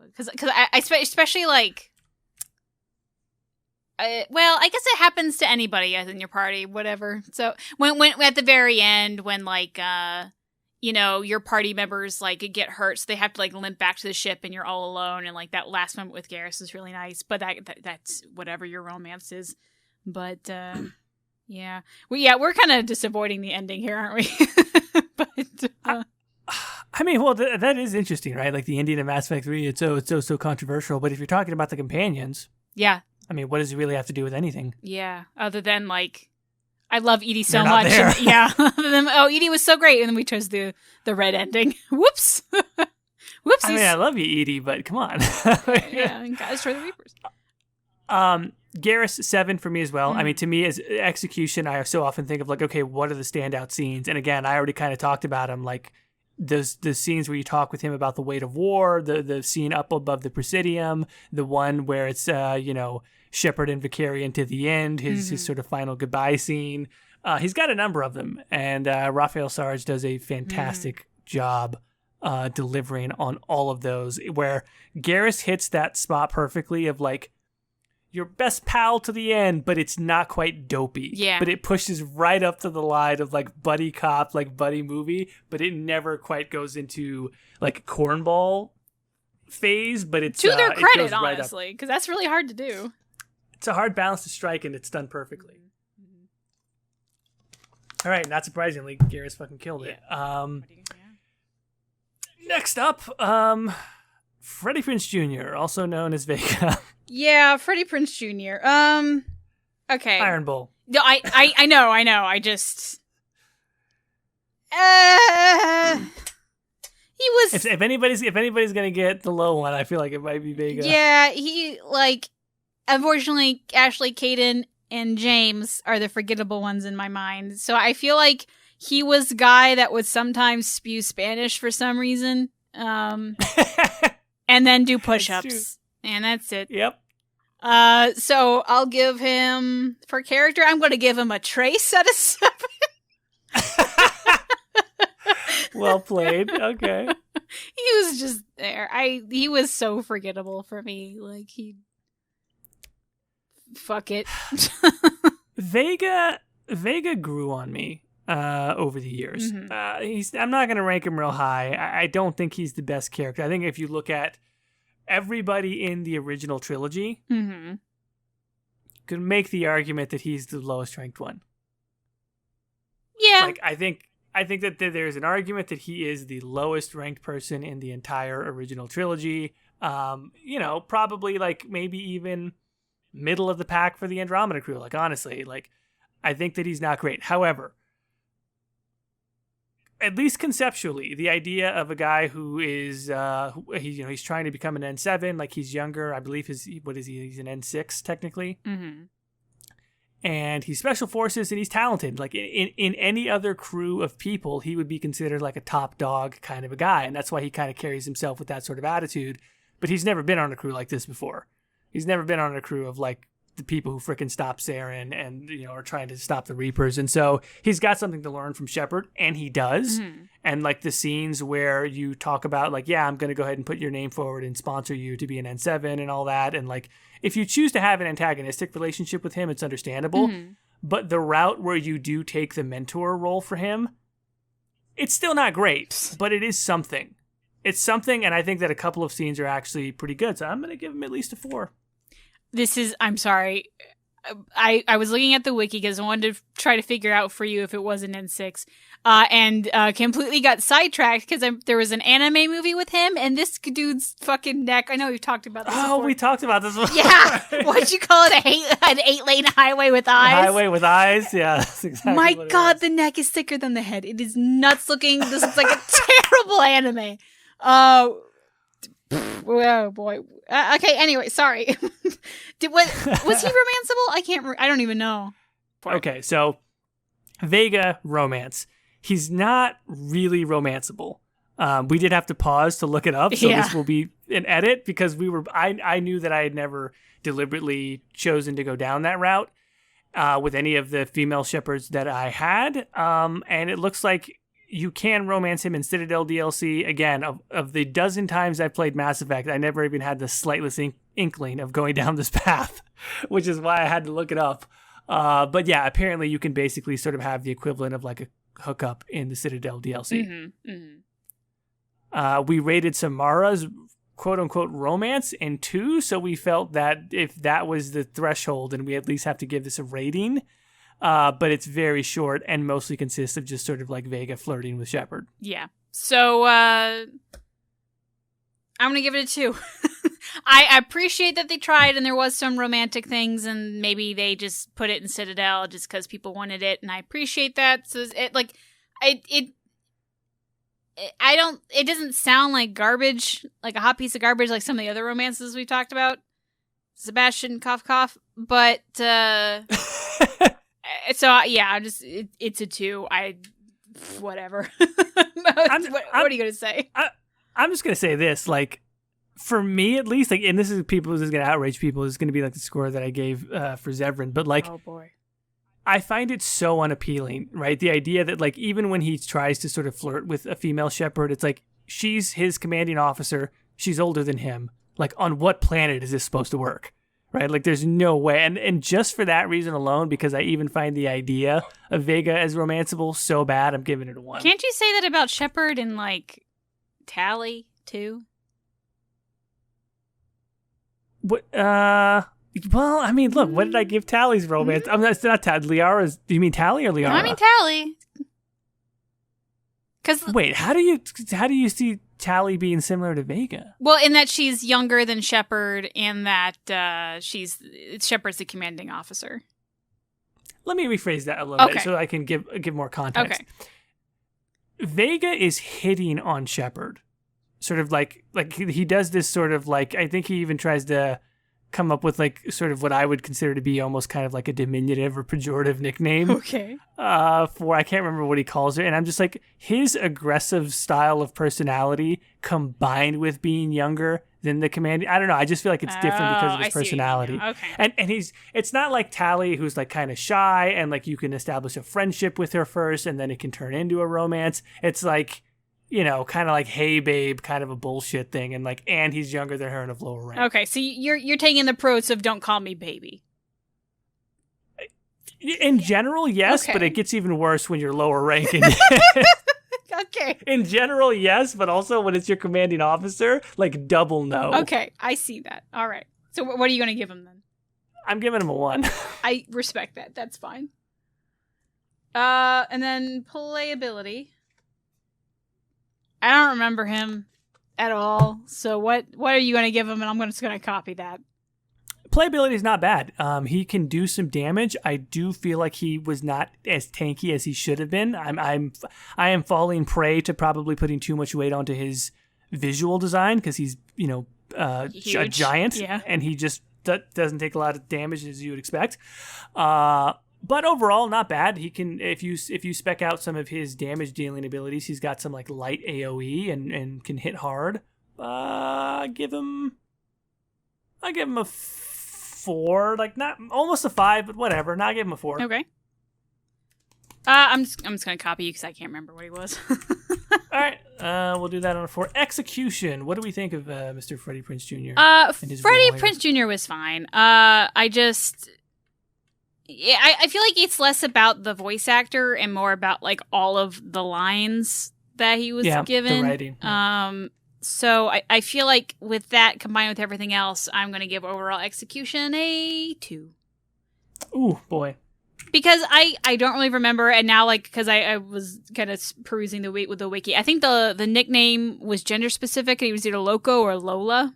Because I especially like, well, I guess it happens to anybody in your party, whatever. So when at the very end, when like, your party members like get hurt, so they have to like limp back to the ship, and you're all alone, and like that last moment with Garrus is really nice. But that's whatever your romance is. But yeah, we're kind of disappointing the ending here, aren't we? But. I mean, well, that is interesting, right? Like the ending of Mass Effect 3, it's so controversial. But if you're talking about the companions, yeah, I mean, what does it really have to do with anything? Yeah, other than like, I love Edie so They're not much. there. And, yeah, Edie was so great, and then we chose the red ending. Whoops, whoopsies. I mean, I love you, Edie, but come on. Yeah, and guys, try the Reapers. Garrus 7 for me as well. I mean, to me, as execution, I so often think of like, okay, what are the standout scenes? And again, I already kind of talked about them, like. The scenes where you talk with him about the weight of war, the scene up above the Presidium, the one where it's Shepard and Vicarian to the end, his sort of final goodbye scene. He's got a number of them, and Raphael Sarge does a fantastic job delivering on all of those. Where Garrus hits that spot perfectly of like your best pal to the end, but it's not quite dopey. Yeah. But it pushes right up to the line of like buddy cop, like buddy movie, but it never quite goes into like cornball phase, but it's to their credit, right honestly, because that's really hard to do. It's a hard balance to strike, and it's done perfectly. Mm-hmm. All right, not surprisingly, Garrus fucking killed it. Next up, Freddie Prinze Jr., also known as Vega. Yeah, Freddie Prinze Jr. Okay. Iron Bull. No, I know. I just. He was. If anybody's gonna get the low one, I feel like it might be Vega. Yeah, he like. Unfortunately, Ashley, Kaidan, and James are the forgettable ones in my mind. So I feel like he was the guy that would sometimes spew Spanish for some reason, and then do push-ups. And that's it. Yep. So I'll give him, for character, I'm going to give him a trace out of 7. Well played. Okay. He was just there. He was so forgettable for me. Like, fuck it. Vega grew on me over the years. Mm-hmm. I'm not going to rank him real high. I don't think he's the best character. I think if you look at everybody in the original trilogy, Mm-hmm. could make the argument that he's the lowest ranked one. Yeah. Like, I think that there's an argument that he is the lowest ranked person in the entire original trilogy. Probably like maybe even middle of the pack for the Andromeda crew. Like, honestly, like, I think that he's not great. However, at least conceptually, the idea of a guy who is he's trying to become an N7, like he's younger. I believe he's an N6 technically. Mm-hmm. And he's special forces and he's talented. Like in any other crew of people, he would be considered like a top dog kind of a guy. And that's why he kind of carries himself with that sort of attitude. But he's never been on a crew like this before. He's never been on a crew of like the people who frickin' stop Saren and, are trying to stop the Reapers. And so he's got something to learn from Shepard, and he does. Mm-hmm. And like the scenes where you talk about like, yeah, I'm going to go ahead and put your name forward and sponsor you to be an N7 and all that. And like, if you choose to have an antagonistic relationship with him, it's understandable. Mm-hmm. But the route where you do take the mentor role for him, it's still not great, but it is something. It's something, and I think that a couple of scenes are actually pretty good. So I'm going to give him at least a 4. I'm sorry. I was looking at the wiki because I wanted to try to figure out for you if it was an N6, and completely got sidetracked because there was an anime movie with him, and this dude's fucking neck. I know we've talked about this before. We talked about this before. Yeah. What'd you call it? An 8-lane highway with eyes? Highway with eyes? Yeah, that's exactly My what it God, is. the neck is thicker than the head. It is nuts looking. This looks like a terrible anime. Oh boy. Okay. Anyway, sorry. Was he romanceable? I don't even know. Okay, so Vega Romance. He's not really romanceable. We did have to pause to look it up, so Yeah. this will be an edit because I knew that I had never deliberately chosen to go down that route with any of the female shepherds that I had, and it looks like you can romance him in Citadel DLC. Again, of the dozen times I've played Mass Effect, I never even had the slightest inkling of going down this path, which is why I had to look it up. But yeah, apparently you can basically sort of have the equivalent of like a hookup in the Citadel DLC. Mm-hmm, mm-hmm. We rated Samara's quote-unquote romance in 2, so we felt that if that was the threshold, then we at least have to give this a rating. But it's very short and mostly consists of just sort of like Vega flirting with Shepard. Yeah. So, I'm going to give it a 2. I appreciate that they tried and there was some romantic things and maybe they just put it in Citadel just because people wanted it. And I appreciate that. So it doesn't sound like garbage, like a hot piece of garbage, like some of the other romances we talked about. Sebastian, cough, cough. But, so yeah, it's a 2. Whatever. What are you gonna say? I'm just gonna say this, like, for me at least, like, and this is gonna outrage people. This is gonna be like the score that I gave for Zevran, but like, oh boy, I find it so unappealing, right? The idea that like even when he tries to sort of flirt with a female shepherd, it's like she's his commanding officer, she's older than him. Like, on what planet is this supposed to work? Right? Like, there's no way. And just for that reason alone, because I even find the idea of Vega as romanceable so bad, I'm giving it a 1. Can't you say that about Shepard and, like, Tally, too? What, well, I mean, look, what did I give Tally's romance? I'm not, it's not Tally. Liara's, do you mean Tally or Liara? No, I mean Tally. Wait, how do you see Tally being similar to Vega? Well, in that she's younger than Shepard and that Shepard's the commanding officer. Let me rephrase that a little bit Okay. so I can give more context. Okay. Vega is hitting on Shepard. Sort of like he does this sort of like, I think he even tries to come up with like sort of what I would consider to be almost kind of like a diminutive or pejorative nickname. Okay. For, I can't remember what he calls it. And I'm just like, his aggressive style of personality combined with being younger, than the commanding. I don't know. I just feel like it's different because of his personality. Okay. And it's not like Tally, who's like kind of shy and like you can establish a friendship with her first and then it can turn into a romance. It's like, you know, kind of like, hey babe, kind of a bullshit thing. And he's younger than her and of lower rank. Okay, so you're taking the approach of don't call me baby. In general, yes, okay. But it gets even worse when you're lower rank. Okay. In general, yes, but also when it's your commanding officer, like double no. Okay, I see that. All right. So what are you going to give him then? I'm giving him a 1. I respect that. That's fine. And then playability. I don't remember him at all. So what are you going to give him? And I'm just going to copy that. Playability is not bad. He can do some damage. I do feel like he was not as tanky as he should have been. I am falling prey to probably putting too much weight onto his visual design because he's a giant, and he just doesn't take a lot of damage as you would expect. But overall, not bad. He can if you spec out some of his damage dealing abilities, he's got some like light AOE and can hit hard. I give him a 4, like not almost a 5, but whatever. Not give him a 4. Okay. I'm just gonna copy you because I can't remember what he was. All right, we'll do that on a 4. Execution. What do we think of Mr. Freddie Prinze Jr.? Freddie Prinze Jr. was fine. I feel like it's less about the voice actor and more about like all of the lines that he was given. The writing. So I feel like with that combined with everything else, I'm going to give overall execution a 2. Ooh, boy. Because I don't really remember, and now like because I was kind of perusing the wiki, I think the nickname was gender specific, and he was either Loco or Lola.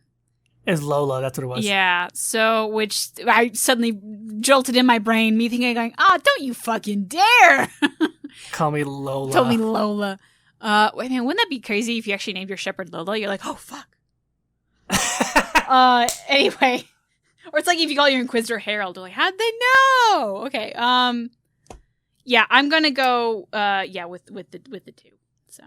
It's Lola, that's what it was. Yeah, so which I suddenly jolted in my brain, me thinking, going, don't you fucking dare! Call me Lola. Call me Lola. Wait, man, wouldn't that be crazy if you actually named your shepherd Lola? You're like, oh, fuck. Anyway. Or it's like if you call your Inquisitor Harold, you're like, how'd they know? Okay, yeah, I'm gonna go, with the 2, so.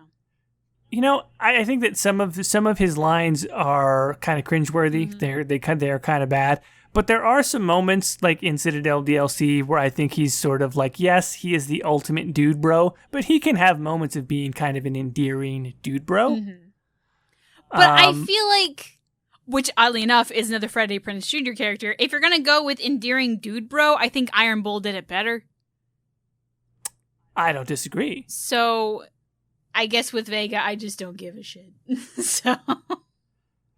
You know, I think that some of his lines are kind of cringeworthy. Mm-hmm. They're kind of bad. But there are some moments, like in Citadel DLC, where I think he's sort of like, yes, he is the ultimate dude bro, but he can have moments of being kind of an endearing dude bro. Mm-hmm. But I feel like, which oddly enough is another Freddie Prinze Jr. character, if you're going to go with endearing dude bro, I think Iron Bull did it better. I don't disagree. So, I guess with Vega, I just don't give a shit. So.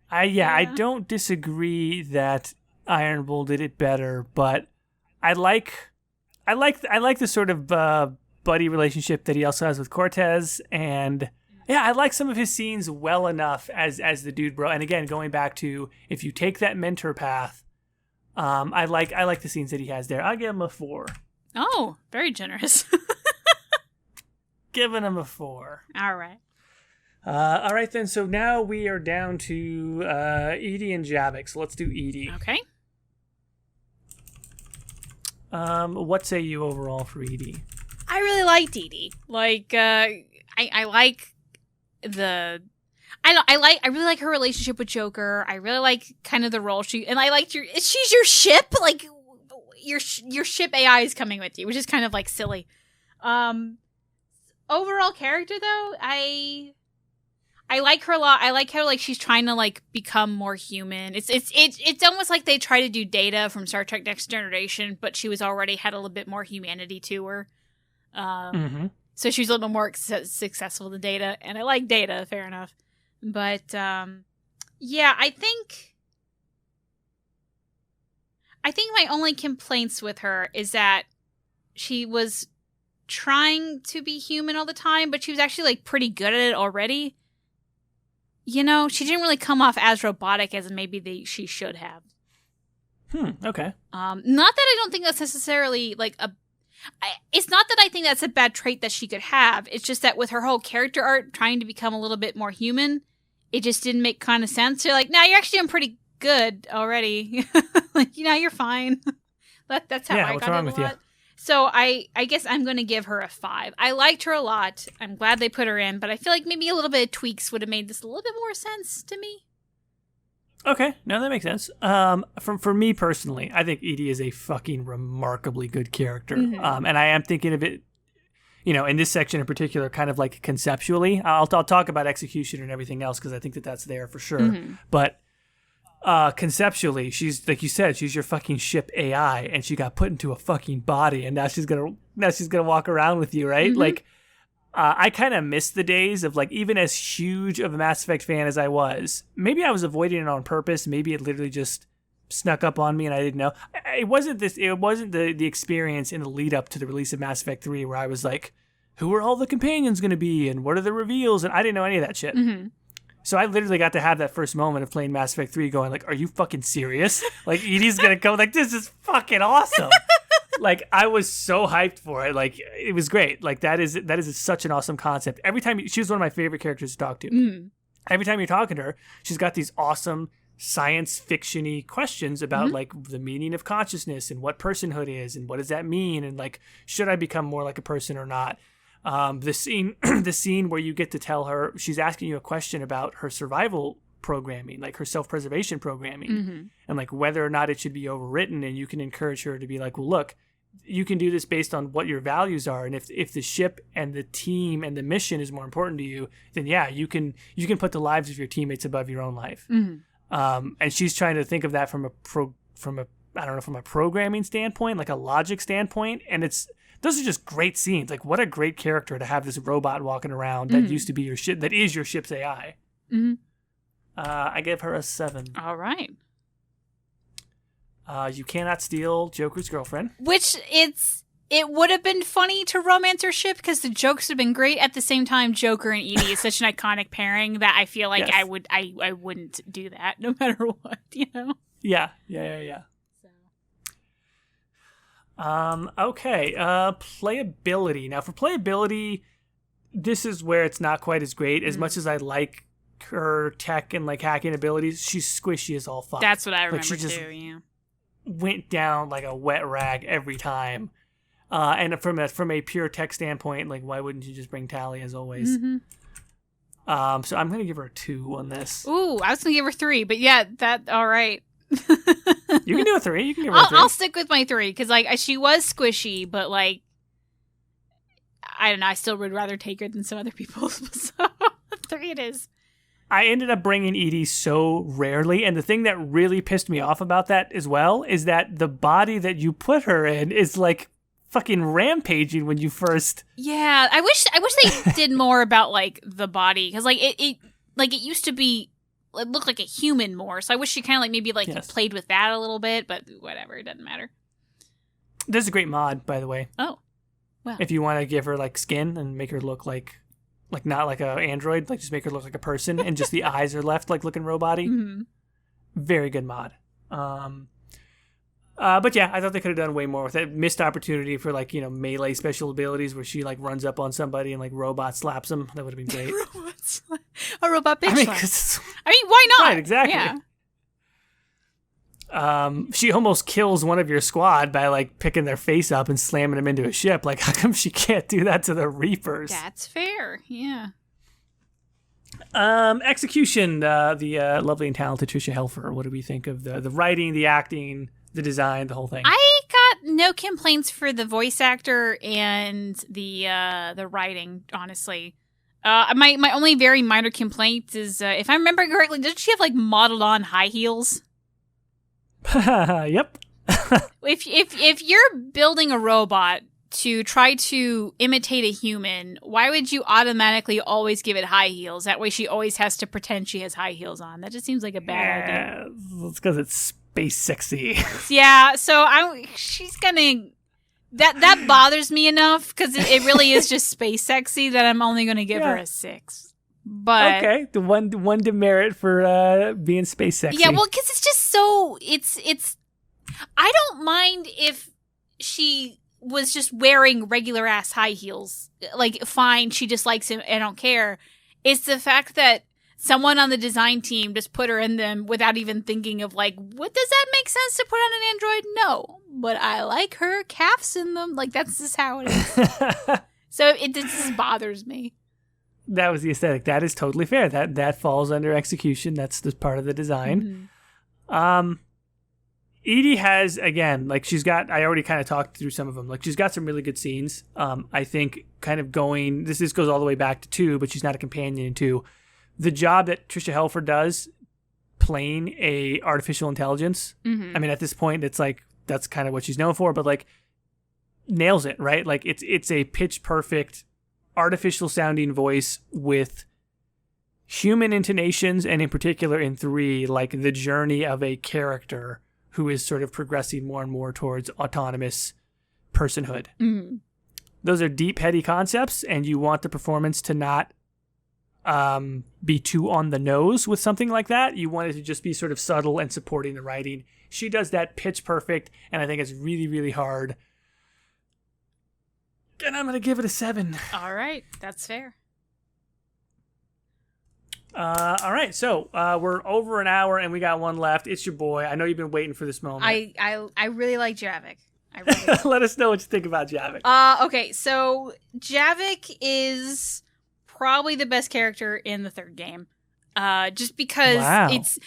I don't disagree that Iron Bull did it better, but I like the sort of buddy relationship that he also has with Cortez, and yeah, I like some of his scenes well enough as the dude bro. And again, going back to if you take that mentor path, I like the scenes that he has there. I'll give him a 4. Oh, very generous. Giving him a 4. All right. All right then. So now we are down to Edie and Javik. So let's do Edie. Okay. What say you overall for Edie? I really liked Edie. Like, I like the. I really like her relationship with Joker. I really like kind of the role and I liked she's your ship. Like, your ship AI is coming with you, which is kind of like silly. Overall character though, I like her a lot. I like how like she's trying to like become more human. It's almost like they try to do Data from Star Trek Next Generation, but she was already had a little bit more humanity to her. So she was a little bit more successful than Data, and I like Data, fair enough. But yeah, I think my only complaints with her is that she was trying to be human all the time, but she was actually like pretty good at it already. You know, she didn't really come off as robotic as maybe she should have. Okay. Not that I don't think that's necessarily like it's not that I think that's a bad trait that she could have. It's just that with her whole character art trying to become a little bit more human, it just didn't make kind of sense. You're like, nah, you're actually doing pretty good already. Like, you know, you're fine. That's how I got it a lot. So I guess I'm going to give her a 5. I liked her a lot. I'm glad they put her in, but I feel like maybe a little bit of tweaks would have made this a little bit more sense to me. Okay, no, that makes sense. For me personally, I think Edie is a fucking remarkably good character. Mm-hmm. And I am thinking of it, in this section in particular, kind of like conceptually. I'll talk about execution and everything else because I think that's there for sure. Mm-hmm. But conceptually, she's like you said, she's your fucking ship AI, and she got put into a fucking body, and now she's gonna walk around with you, right? Mm-hmm. Like, I kind of miss the days of like, even as huge of a Mass Effect fan as I was, maybe I was avoiding it on purpose. Maybe it literally just snuck up on me and I didn't know. It wasn't the experience in the lead up to the release of Mass Effect 3 where I was like, who are all the companions going to be and what are the reveals? And I didn't know any of that shit. Mm-hmm. So I literally got to have that first moment of playing Mass Effect 3 going like, are you fucking serious? Like, Edie's going to come like, this is fucking awesome. Like, I was so hyped for it. Like, it was great. Like, that is such an awesome concept. Every time she was one of my favorite characters to talk to. Mm. Every time you're talking to her, she's got these awesome science fiction-y questions about like the meaning of consciousness and what personhood is and what does that mean and like, should I become more like a person or not? The scene where you get to tell her, she's asking you a question about her survival programming, like her self-preservation programming, and like whether or not it should be overwritten, and you can encourage her to be like, well, look, you can do this based on what your values are, and if the ship and the team and the mission is more important to you, then yeah, you can put the lives of your teammates above your own life. And she's trying to think of that from a programming standpoint, like a logic standpoint, and those are just great scenes. Like, what a great character to have this robot walking around that used to be your ship, that is your ship's AI. I give her a 7. All right. You cannot steal Joker's girlfriend. Which it would have been funny to romance her ship because the jokes would have been great. At the same time, Joker and Edie is such an iconic pairing that I feel like Yes. I wouldn't do that no matter what, you know? Yeah. Okay. Playability. Now, for playability, this is where it's not quite as great. As much as I like her tech and like hacking abilities, she's squishy as all fuck. That's what I remember like, she just too, yeah. went down like a wet rag every time. And from a pure tech standpoint, like, why wouldn't you just bring Tally as always? So I'm gonna give her a 2 on this. Ooh, I was gonna give her 3, but yeah, all right. You can do a 3. You can give her a 3. I'll stick with my 3 because like she was squishy, but like I don't know. I still would rather take her than some other people. So 3 it is. I ended up bringing Edie so rarely, and the thing that really pissed me off about that as well is that the body that you put her in is like fucking rampaging when you first. Yeah, I wish they did more about like the body because like it used to be. It looked like a human more, so I wish she kind of like maybe like played with that a little bit, but whatever, it doesn't matter. There's a great mod, by the way. Oh, wow. If you want to give her like skin and make her look like not like a android, like just make her look like a person, and just the eyes are left like looking robot-y. Very good mod. But yeah, I thought they could have done way more with it. Missed opportunity for like, melee special abilities where she like runs up on somebody and like robot slaps them. That would have been great. A robot bitch slap. I mean, why not? Right, exactly. Yeah. She almost kills one of your squad by like picking their face up and slamming them into a ship. Like, how come she can't do that to the Reapers? That's fair. Yeah. Execution. The lovely and talented Tricia Helfer. What do we think of the writing, the acting, the design, the whole thing? I got no complaints for the voice actor and the writing, honestly. My only very minor complaint is, if I remember correctly, doesn't she have like modeled on high heels? Yep. If you're building a robot to try to imitate a human, why would you automatically always give it high heels? That way she always has to pretend she has high heels on. That just seems like a bad idea. It's because it's space sexy. Yeah, so she's gonna... That bothers me enough, because it really is just space sexy that I'm only going to give her a 6. But okay, the one demerit for being space sexy. Yeah, well, because it's just so... It's... I don't mind if she was just wearing regular-ass high heels. Like, fine, she just likes him, I don't care. It's the fact that someone on the design team just put her in them without even thinking of, like, what does that make sense to put on an android? No. But I like her calves in them. Like, that's just how it is. So it just bothers me. That was the aesthetic. That is totally fair. That falls under execution. That's part of the design. Edie has, again, like she's got, I already kind of talked through some of them. Like she's got some really good scenes. I think kind of going, this goes all the way back to 2, but she's not a companion in 2. The job that Trisha Helfer does playing a artificial intelligence. I mean, at this point, it's like, that's kind of what she's known for, but like nails it, right? Like it's a pitch perfect artificial sounding voice with human intonations, and in particular in 3, like the journey of a character who is sort of progressing more and more towards autonomous personhood. Those are deep, heady concepts, and you want the performance to not be too on the nose with something like that. You want it to just be sort of subtle and supporting the writing. She does that pitch perfect, and I think it's really, really hard. And I'm going to give it a 7. All right. That's fair. All right, so we're over an hour and we got one left. It's your boy. I know you've been waiting for this moment. I really like Javik. I really Let us know what you think about Javik. Okay, so Javik is probably the best character in the 3rd game. Just because it's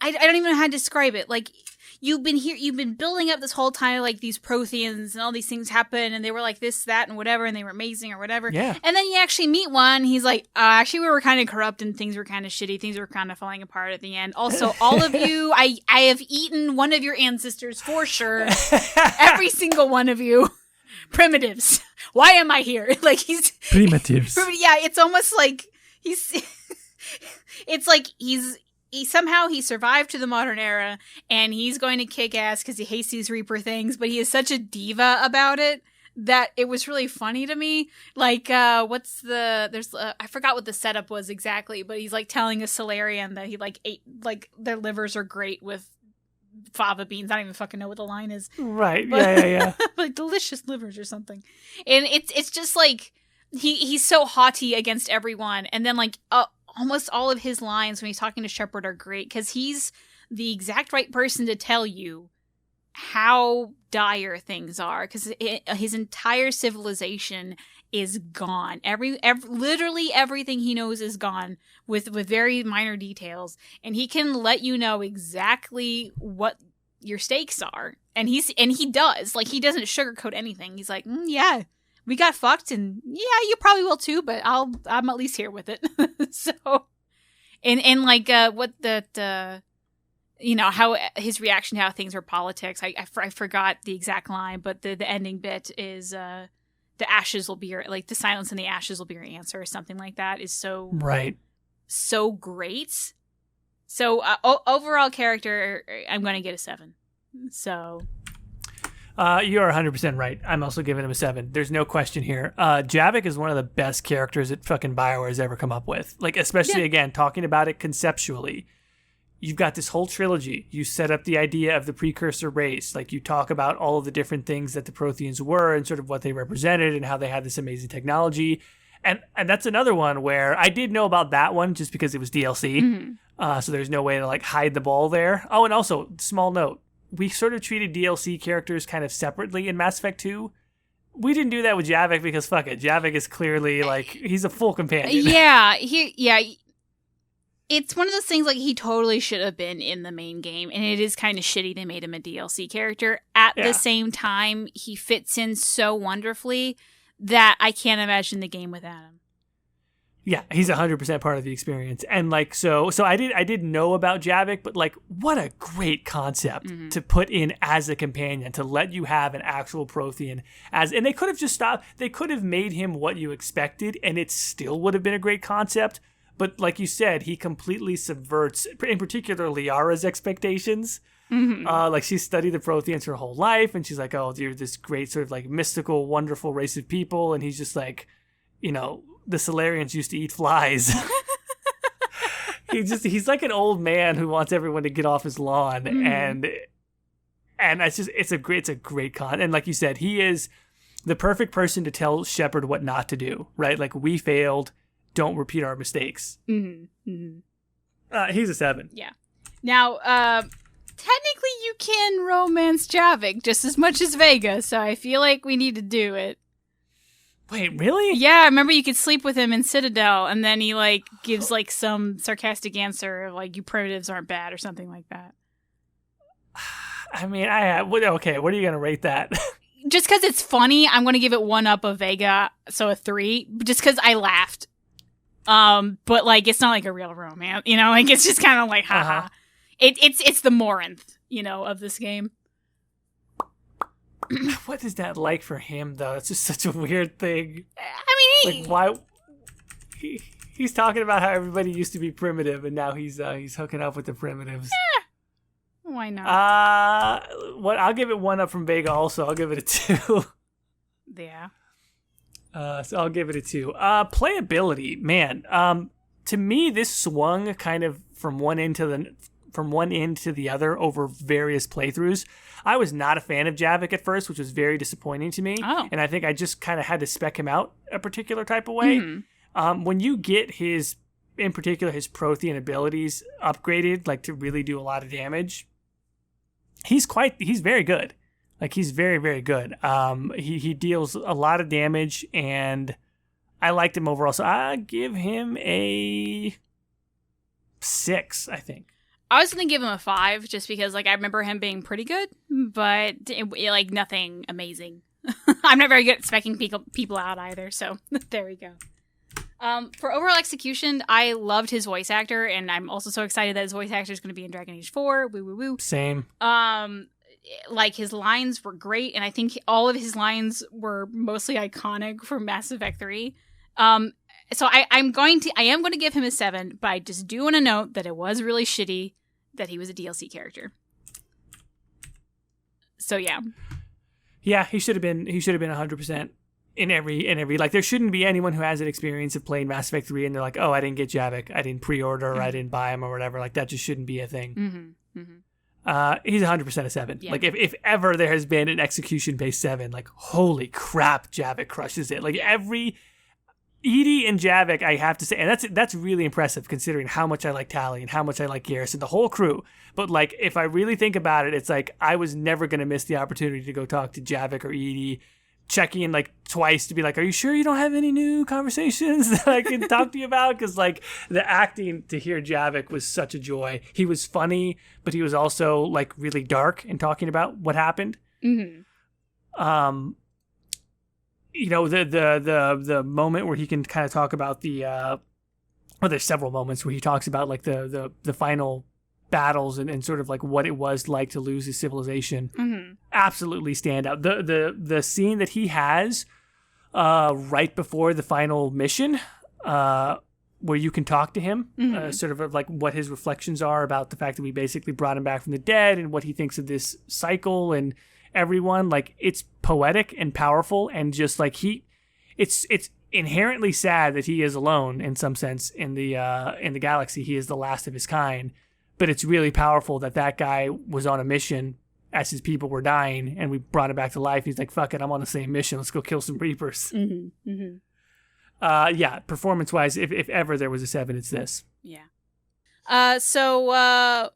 I don't even know how to describe it. Like, you've been building up this whole time, like, these Protheans and all these things happen, and they were like this, that, and whatever, and they were amazing or whatever. Yeah. And then you actually meet one, he's like, actually, we were kind of corrupt, and things were kind of shitty, things were kind of falling apart at the end. Also, all of you, I have eaten one of your ancestors for sure. Every single one of you. Primitives. Why am I here? Like, he's... Primitives. Yeah, it's almost like he's... It's like he somehow survived to the modern era, and he's going to kick ass because he hates these Reaper things, but he is such a diva about it that it was really funny to me. Like, I forgot what the setup was exactly, but he's like telling a Solarian that he like ate, like, their livers are great with fava beans. I don't even fucking know what the line is. Right. Yeah. Like, delicious livers or something. And it's just like he's so haughty against everyone, and then like almost all of his lines when he's talking to Shepard are great because he's the exact right person to tell you how dire things are, because his entire civilization is gone. Literally everything he knows is gone, with very minor details, and he can let you know exactly what your stakes are, and he does. Like, he doesn't sugarcoat anything. He's like, yeah, we got fucked, and yeah, you probably will too, but I'm at least here with it. So, and like what that how his reaction to how things were politics. I forgot the exact line, but the ending bit is the ashes will be your, like, the silence in the ashes will be your answer, or something like that. Is so right, so great. So overall character, I'm going to get a 7. So. You're 100% right. I'm also giving him a 7. There's no question here. Javik is one of the best characters that fucking Bioware has ever come up with. Like, especially, again, talking about it conceptually. You've got this whole trilogy. You set up the idea of the precursor race. Like, you talk about all of the different things that the Protheans were and sort of what they represented and how they had this amazing technology. And that's another one where I did know about that one just because it was DLC. Mm-hmm. So there's no way to, like, hide the ball there. Oh, and also, small note. We sort of treated DLC characters kind of separately in Mass Effect 2. We didn't do that with Javik because, fuck it, Javik is clearly, like, he's a full companion. Yeah, it's one of those things, like, he totally should have been in the main game, and it is kind of shitty they made him a DLC character. At the same time, he fits in so wonderfully that I can't imagine the game without him. Yeah, he's 100% part of the experience. And, like, so I did know about Javik, but, like, what a great concept to put in as a companion, to let you have an actual Prothean and they could have just stopped. They could have made him what you expected, and it still would have been a great concept. But like you said, he completely subverts, in particular, Liara's expectations. Mm-hmm. Like, she studied the Protheans her whole life, and she's like, oh, you're this great sort of, like, mystical, wonderful race of people. And he's just like, the Solarians used to eat flies. He's like an old man who wants everyone to get off his lawn. And it's a great con. And like you said, he is the perfect person to tell Shepard what not to do, right? Like, we failed. Don't repeat our mistakes. Mm-hmm. Mm-hmm. He's a 7. Yeah. Now, technically you can romance Javik just as much as Vega, so I feel like we need to do it. Wait, really? Yeah, I remember you could sleep with him in Citadel, and then he, like, gives, like, some sarcastic answer, like, you primitives aren't bad, or something like that. I mean, okay, what are you going to rate that? Just because it's funny, I'm going to give it 1 up of Vega, so a 3, just because I laughed. But, like, it's not, like, a real romance, you know? Like, it's just kind of like, haha. Uh-huh. It's the Morinth, you know, of this game. What is that like for him, though? It's just such a weird thing. I mean, like, why? He's talking about how everybody used to be primitive, and now he's hooking up with the primitives. Why not? I'll give it 1 up from Vega. Also, I'll give it a 2. Yeah. So I'll give it a 2. Playability, man. To me, this swung kind of from one end to the other over various playthroughs. I was not a fan of Javik at first, which was very disappointing to me. Oh. And I think I just kind of had to spec him out a particular type of way. Mm-hmm. When you get his Prothean abilities upgraded, like to really do a lot of damage, he's very good. Like, he's very, very good. He deals a lot of damage, and I liked him overall. So I give him a 6, I think. I was going to give him a 5 just because, like, I remember him being pretty good, but, like, nothing amazing. I'm not very good at specking people out either, so there we go. For overall execution, I loved his voice actor, and I'm also so excited that his voice actor is going to be in Dragon Age 4. Woo, woo, woo. Same. Like, his lines were great, and I think all of his lines were mostly iconic from Mass Effect 3. So I am going to give him a 7, but I just do want to note that it was really shitty that he was a DLC character. So yeah. Yeah, he should have been 100% in every, like, there shouldn't be anyone who has an experience of playing Mass Effect 3 and they're like, oh, I didn't get Javik, I didn't pre-order, or I didn't buy him, or whatever. Like, that just shouldn't be a thing. Mm-hmm. Mm-hmm. He's 100% a 7. Yeah. Like, if ever there has been an execution-based 7, like, holy crap, Javik crushes it. Like, Edie and Javik, I have to say, and that's really impressive considering how much I like Tali and how much I like Garrus and the whole crew. But, like, if I really think about it, it's like I was never going to miss the opportunity to go talk to Javik or Edie, checking in, like, twice to be like, are you sure you don't have any new conversations that I can talk to you about? Because, like, the acting to hear Javik was such a joy. He was funny, but he was also, like, really dark in talking about what happened. Mm-hmm. You know, the moment where he can kind of talk about well, there's several moments where he talks about, like, the final battles and sort of, like, what it was like to lose his civilization. Mm-hmm. Absolutely stand out. The scene that he has right before the final mission, where you can talk to him, mm-hmm. Sort of like what his reflections are about the fact that we basically brought him back from the dead and what he thinks of this cycle and everyone. Like, it's poetic and powerful, and just like it's inherently sad that he is alone in some sense in the galaxy. He is the last of his kind, but it's really powerful that guy was on a mission as his people were dying, and we brought him back to life. He's like, fuck it, I'm on the same mission. Let's go kill some Reapers. Mm-hmm. Mm-hmm. Yeah, performance-wise, if ever there was a 7, it's this. Yeah. So, overall,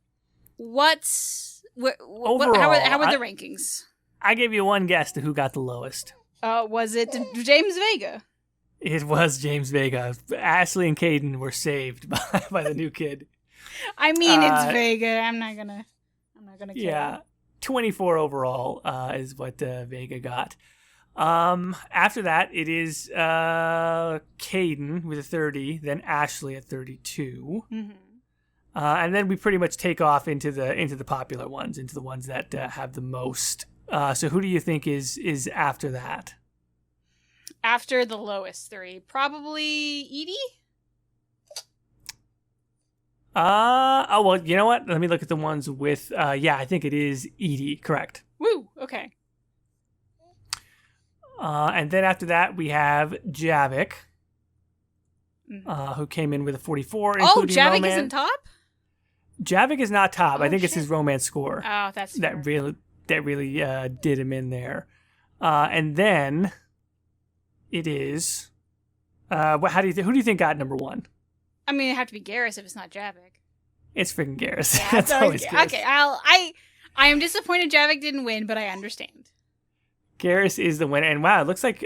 how were the rankings? I gave you one guess to who got the lowest. Was it James Vega? It was James Vega. Ashley and Kaidan were saved by the new kid. I mean, it's Vega. I'm not gonna care. Yeah, 24 overall is what Vega got. After that, it is Kaidan with a 30, then Ashley at 32. Mm-hmm. And then we pretty much take off into the popular ones, into the ones that have the most. So who do you think is after that? After the lowest 3, probably Edie. Oh, well, you know what? Let me look at the ones with. Yeah, I think it is Edie. Correct. Woo. Okay. And then after that, we have Javik, who came in with a 44. Oh, Javik isn't top? Javik is not top. I think it's his romance score. Oh, that's fair. That really did him in there. And then it is. Who do you think got number 1? I mean, it'd have to be Garrus if it's not Javik. It's freaking Garrus. Yeah, That's always Garrus. Okay, I am disappointed Javik didn't win, but I understand. Garrus is the winner. And wow, it looks like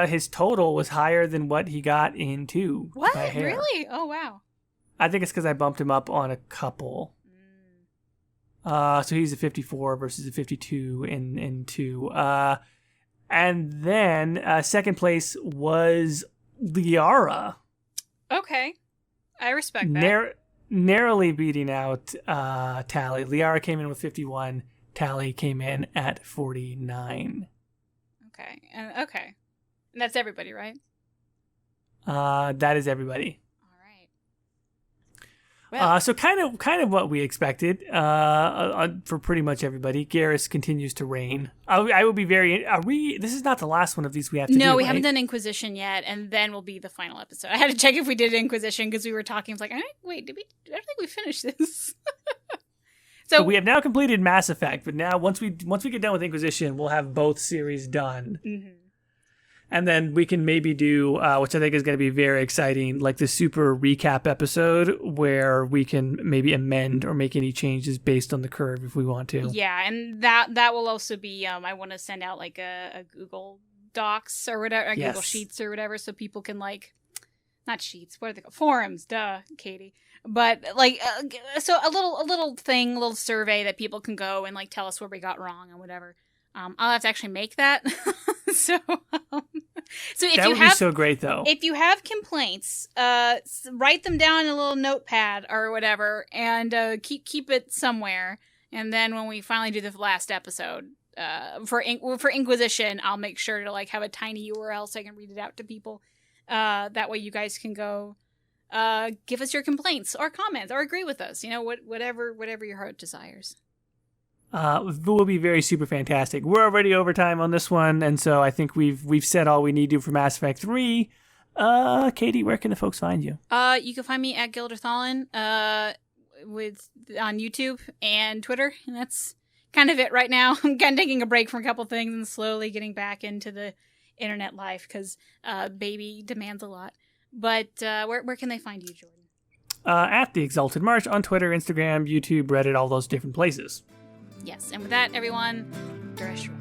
his total was higher than what he got in 2. What? Really? Oh, wow. I think it's because I bumped him up on a couple. So he's a 54 versus a 52 in 2. And then second place was Liara. Okay. I respect that. Narrowly beating out Tally. Liara came in with 51. Tally came in at 49. Okay. And that's everybody, right? That is everybody. Well, so kind of what we expected for pretty much everybody. Garrus continues to reign. I will be very. This is not the last one of these we have to do. No, we right? haven't done Inquisition yet, and then will be the final episode. I had to check if we did Inquisition because we were talking. I was like, wait, did we? I don't think we finished this. So we have now completed Mass Effect, but now once we get done with Inquisition, we'll have both series done. Mm-hmm. And then we can maybe do, which I think is going to be very exciting, like the super recap episode where we can maybe amend or make any changes based on the curve if we want to. Yeah, and that will also be, I want to send out like a Google Docs or whatever, Yes. Google Sheets or whatever, so people can not sheets, what are they called? Forums, Caitie. But so a little thing, a little survey that people can go and tell us where we got wrong and whatever. I'll have to actually make that. So if that you would have, be so great, though. If you have complaints, write them down in a little notepad or whatever, and keep it somewhere. And then when we finally do the last episode for Inquisition, I'll make sure to have a tiny URL so I can read it out to people. That way, you guys can go give us your complaints or comments or agree with us. Whatever your heart desires. Will be very super fantastic. We're already over time on this one, and so I think we've said all we need to for Mass Effect 3. Caitie, where can the folks find you? You can find me at Ghildirthalen on YouTube and Twitter, and that's kind of it right now. I'm kind of taking a break from a couple things and slowly getting back into the internet life because baby demands a lot. But where can they find you, Jordan? At the Exalted March on Twitter, Instagram, YouTube, Reddit, all those different places. Yes, and with that, everyone, Dress Your